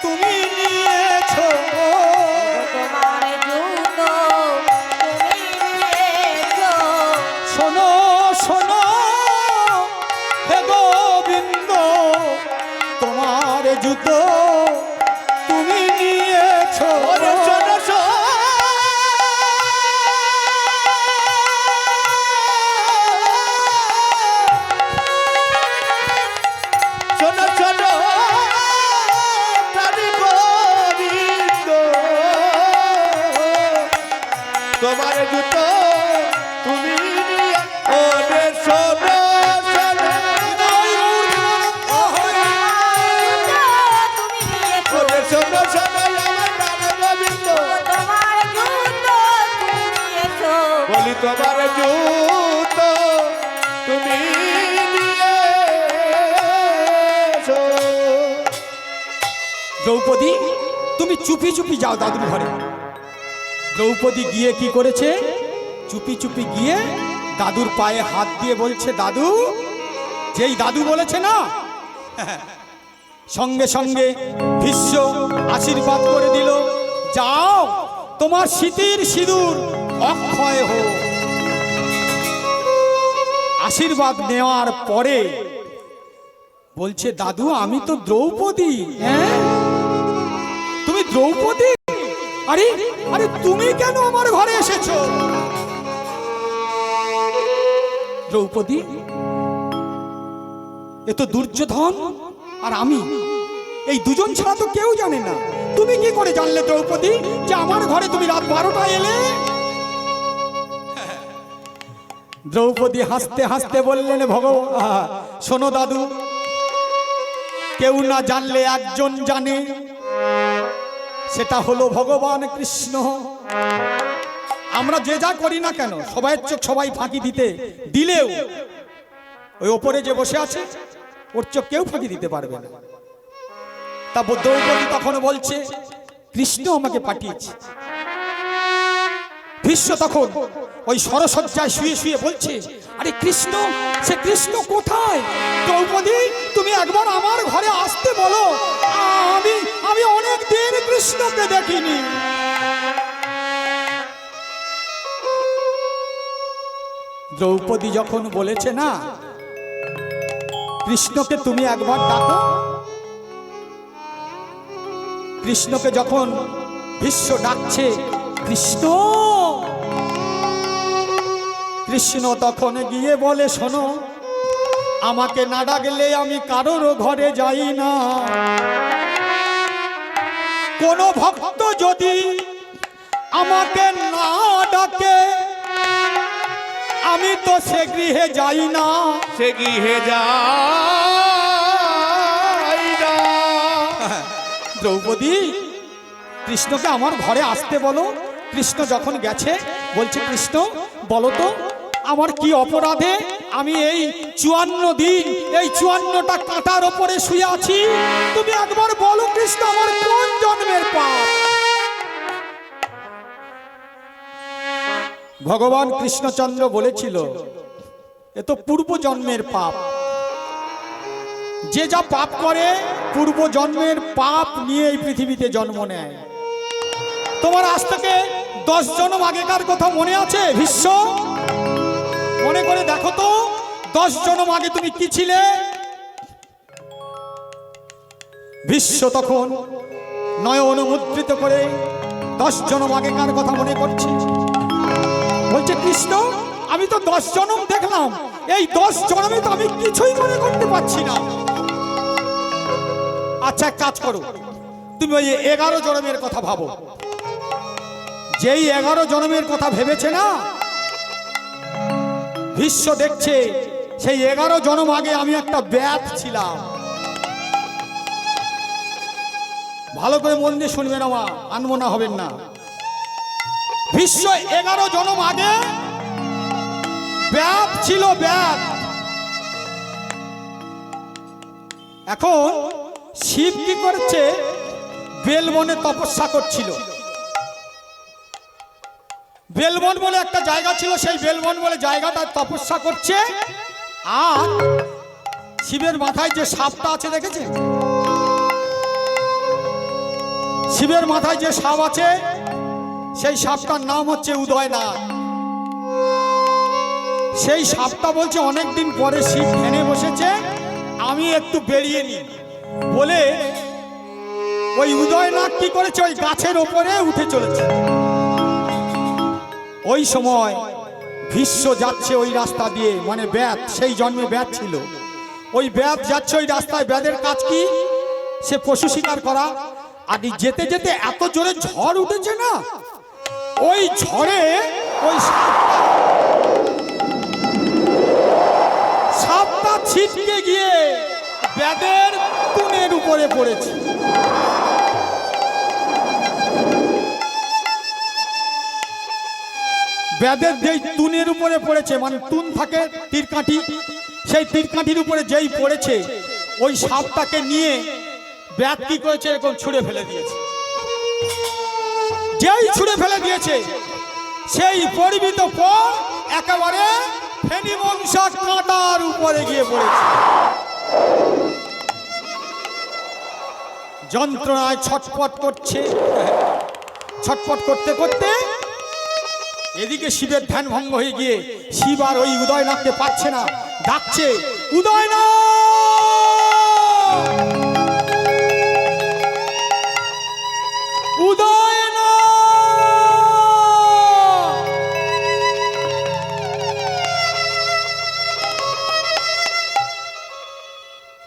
তুমি নিয়েছো, তোমার জুতো তুমি নিয়েছো। শোনো শোনো হে গোবিন্দ, তোমার জুতো তুমি নিয়েছো। ওরে শোনো শোনো শোনো প্রাণী গোবিন্দ, তোমার জুতো তুমি নিয়ে, ওরে শোনো শোনো, তুমি নিয়েছো, ওরে শোনো শোনো আমার প্রাণ গোবিন্দ, তোমার জুতো তুমি নিয়েছো। বলি তোমার জুতো তুমি নিয়েছো। দ্রৌপদী, তুমি চুপি চুপি যাও দাদুর ঘরে। দ্রৌপদী গিয়ে কি করেছে? চুপি চুপি গিয়ে দাদুর পায়ে হাত দিয়ে বলছে, দাদু। যেই দাদু বলেছে না, সঙ্গে সঙ্গে ভীষ্ম আশীর্বাদ করে দিল, যাও তোমার স্মৃতির সিঁদুর অক্ষয় হোক। আশীর্বাদ নেওয়ার পরে বলছে, দাদু আমি তো দ্রৌপদী। হ্যাঁ, তুমি দ্রৌপদী? আরে আরে তুমি কেন আমার ঘরে এসেছো? দ্রৌপদী, এ তো দুর্যোধন আর আমি, এই দুজন ছাড়া তো কেউ জানে না। তুমি কি করে জানলে দ্রৌপদী যে আমার ঘরে তুমি রাত 12টায় এলে? দ্রৌপদী হাসতে হাসতে বললেন, ভগবান শোনো দাদু, কেউ না জানলে একজন জানে, সেটা হলো ভগবান কৃষ্ণ। আমরা যে যা করি না কেন, সবাইয়ের চোখ সবাই ফাঁকি দিলেও ওই ওপরে যে বসে আছে ওর চোখ কেউ ফাঁকি দিতে পারবে না। তারপর দ্রৌপদী তখন বলছে, কৃষ্ণ আমাকে পাঠিয়েছে। ভীষ্ম তখন ওই সরসজ্জায় শুয়ে শুয়ে বলছে, আরে কৃষ্ণ, সে কৃষ্ণ কোথায়? দ্রৌপদী তুমি একবার আমার ঘরে আসতে বলো, আমি অনেক দিন কৃষ্ণকে দেখিনি। দ্রৌপদী যখন বলেছে না, কৃষ্ণকে তুমি একবার ডাকো, কৃষ্ণকে যখন ভীষ্ম ডাকছে, কৃষ্ণ কৃষ্ণ তখন গিয়ে বলে, শোনো, আমাকে না ডাকলে আমি কারোর ঘরে যাই না। কোন ভক্ত যদি আমাকে না ডাকে আমি তো সে গৃহে যাই না। সে গৃহে যাই না। দ্রৌপদী, কৃষ্ণকে আমার ঘরে আসতে বলো। কৃষ্ণ যখন গেছে বলছে, কৃষ্ণ বলো তো আমার কি অপরাধে আমি এই 54 দিন এই 54টা কাঁটার ওপরে শুয়ে আছি? তুমি একবার বলো কৃষ্ণ, আমার কোন জন্মের পাপ? ভগবান কৃষ্ণচন্দ্র বলেছিল, এ তো পূর্ব জন্মের পাপ। যে যা পাপ করে পূর্ব জন্মের পাপ নিয়ে এই পৃথিবীতে জন্ম নেয়। তোমার আজ থেকে 10 জন্ম আগেকার কথা মনে আছে ভীষ্ম? মনে করে দেখো তো, 10 জন্ম আগে তুমি কি ছিলে? ভীষ্ম তখন নয়ন মুদ্রিত করে 10 জন্ম আগেকার কথা মনে করছে। বলছে, কৃষ্ণ আমি তো 10 জন্ম দেখলাম, এই 10 জন্মে তো আমি কিছুই মনে করতে পারছি না। আচ্ছা এক কাজ করো, তুমি ওই 11 জন্মের কথা ভাবো। যেই 11 জন্মের কথা ভেবেছে না, ভীষ্ম দেখছে সেই 11 জন্ম আগে আমি একটা ব্যাধ ছিলাম। ভালো করে মন দিয়ে শুনবেন, আমার আনমনা হবেন না। ভীষ্ম 11 জন্ম আগে ব্যাধ ছিল, ব্যাধ। এখন শিব কি করছে, বেলবনে তপস্যা করছিল। বেলবন বলে একটা জায়গা ছিল, সেই বেলবন বলে জায়গাটা তপস্যা করছে। আর শিবের মাথায় যে সাপটা আছে দেখেছে? শিবের মাথায় যে সাপ আছে সেই সাপটার নাম হচ্ছে উদয়নাথ। সেই সাপটা বলছে অনেকদিন পরে শিব ধ্যানে বসেছে, আমি একটু বেরিয়ে নি বলে ওই উদয়নাথ কি করেছে, ওই গাছের ওপরে উঠে চলেছে। ওই সময় ভীষ্ম যাচ্ছে ওই রাস্তা দিয়ে, মানে ব্যাধ, সেই জন্মে ব্যাধ ছিল। ওই ব্যাধ যাচ্ছে ওই রাস্তায়। ব্যাধের কাজ কি? সে পশু শিকার করা। আর যেতে যেতে এত জোরে ঝড় উঠেছে না, ওই ঝড়ে ওই সাপটা ছিটকে গিয়ে ব্যাধের তুনের উপরে পড়েছে। ব্যাধের যেই তুনের উপরে পড়েছে, মানে তুন থাকে তীরকাঠি, সেই তীরকাঠির উপরে যেই পড়েছে, ওই সাপটাকে নিয়ে ব্যাধ কি করেছে, এরকম ছুঁড়ে ফেলে দিয়েছে। যেই ছুঁড়ে ফেলে দিয়েছে, সেই পরিবিত পর একেবারে ফেনী মনসা কাঁটার উপরে গিয়ে পড়েছে। যন্ত্রণায় ছটফট করছে। ছটফট করতে করতে এদিকে শিবের ধ্যান ভঙ্গ হয়ে গিয়ে শিব আর ওই উদয়নাথকে পাচ্ছে না, ডাকছে উদয়নাথ, উদয়নাথ।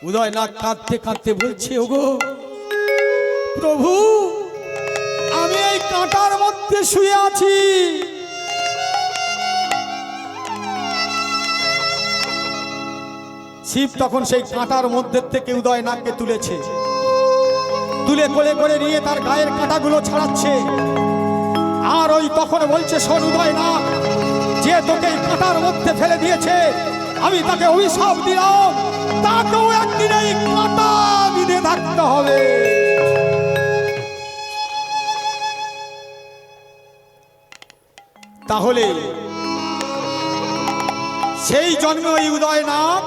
উদয়নাথ কাঁদতে কাঁদতে বলছে, ওগো প্রভু, আমি এই কাঁটার মধ্যে শুয়ে আছি। শিব তখন সেই কাঁটার মধ্যে থেকে উদয়নাথকে তুলেছে, তুলে কোলে করে নিয়ে তার গায়ের কাঁটাগুলো ছাড়াচ্ছে। আর ওই তখন বলছে, শোন উদয়নাথ, যে তোকে এই কাঁটার মধ্যে ফেলে দিয়েছে, আমি তাকে অভিশাপ দিলাম, তাকেও একদিন এই কাঁটা বিঁধে থাকতে হবে। তাহলে সেই জন্মে ওই উদয়নাথ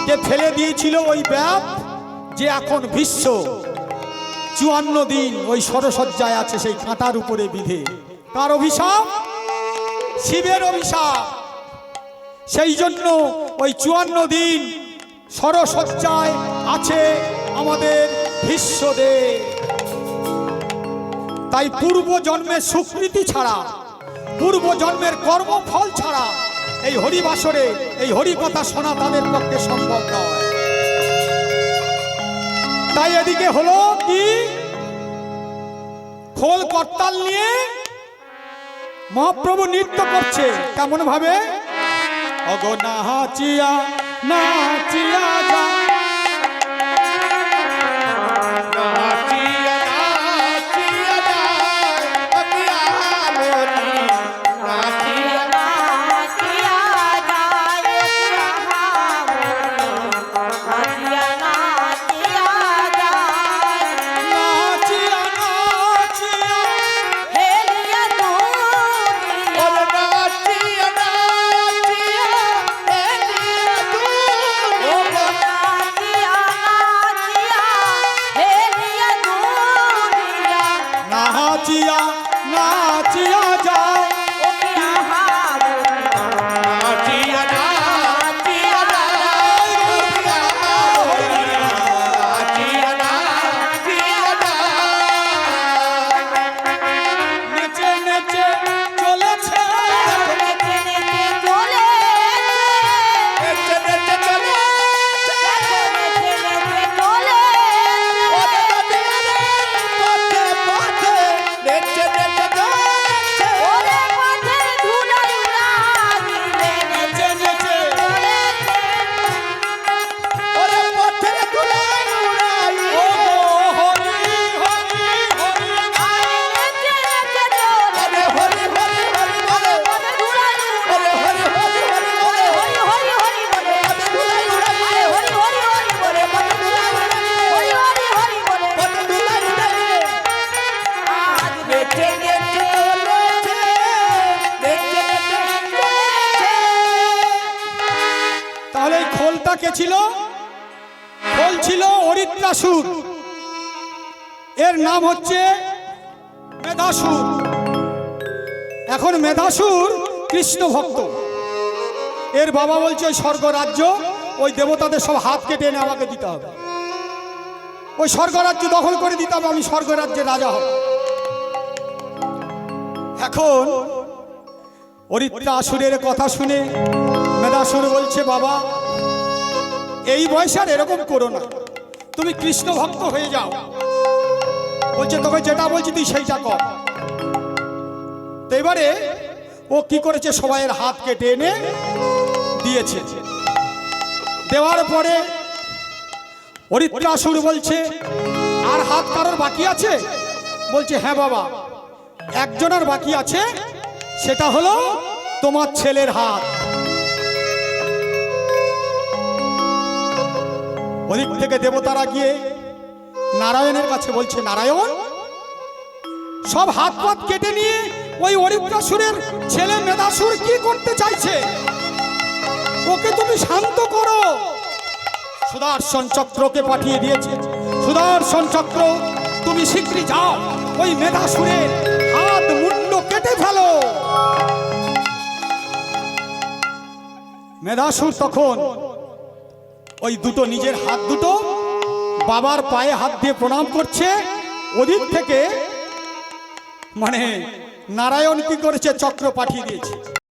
কে ফেলে দিয়েছিল ওই ব্যাপ, যে এখন বিশ্ব 54 দিন ওই সরসজ্জায় আছে সেই কাঁটার উপরে বিধে। কার অভিশাপ? শিবের অভিশাপ। সেই জন্য ওই 54 দিন সরসজ্জায় আছে আমাদের বিশ্বদেব। তাই পূর্ব জন্মের স্বীকৃতি ছাড়া, পূর্ব জন্মের কর্মফল ছাড়া এই হরিবাসরে এই হরিকথা শোনা তাদের পক্ষে সম্ভব নয়। তাই এদিকে হলো কি, খোল করতাল নিয়ে মহাপ্রভু নৃত্য করছে। কেমন ভাবে? অগো নাচিয়া নাচিয়া যা, নাচিয়া নাচিয়া যায়। নেচে নেচে চলেছে, তাহলে এই খোলটা কে ছিল? খোল ছিল অরিত্রাসুর, এর নাম হচ্ছে মেধাসুর। এখন মেধাসুর কৃষ্ণ ভক্ত, এর বাবা বলছে ওই স্বর্গ রাজ্য ওই দেবতাদের সব হাত কেটে এনে আমাকে দিতে হবে, ওই স্বর্গ রাজ্য দখল করে দিতে হবে, আমি স্বর্গ রাজ্যের রাজা হব। এখন অরিত্রাসুরের কথা শুনে মেধাসুর বলছে, বাবা এই বয়সে আর এরকম করো না, তুমি কৃষ্ণ ভক্ত হয়ে যাও। বলছে তোকে যেটা বলছি তুই সেইটা কর। তো এবারে ও কি করেছে, সবাইয়ের হাত কেটে এনে দিয়েছে। দেওয়ার পরে অরিত্রাসুর বলছে, আর হাত কারোর বাকি আছে? বলছে হ্যাঁ বাবা, একজনের বাকি আছে, সেটা হলো তোমার ছেলের হাত। ওদিক থেকে দেবতারা গিয়ে নারায়ণের কাছে বলছে, নারায়ণ সব হাত পাত কেটে নিয়ে ওই অরিত্রাসুরের ছেলে মেধাসুর কি করতে চাইছে, ওকে তুমি শান্ত করো। সুদর্শন চক্রকে পাঠিয়ে দিয়েছে। সুদর্শন চক্র, তুমি শীঘ্রই যাও, ওই মেধাসুরের হাত মুন্ড কেটে ফেলো। মেধাসুর তখন ওই দুটো নিজের হাত দুটো বাবার পায়ে হাত দিয়ে প্রণাম করছে। ওদিক থেকে মানে নারায়ণ কি করেছে, চক্র পাঠিয়ে দিয়েছে।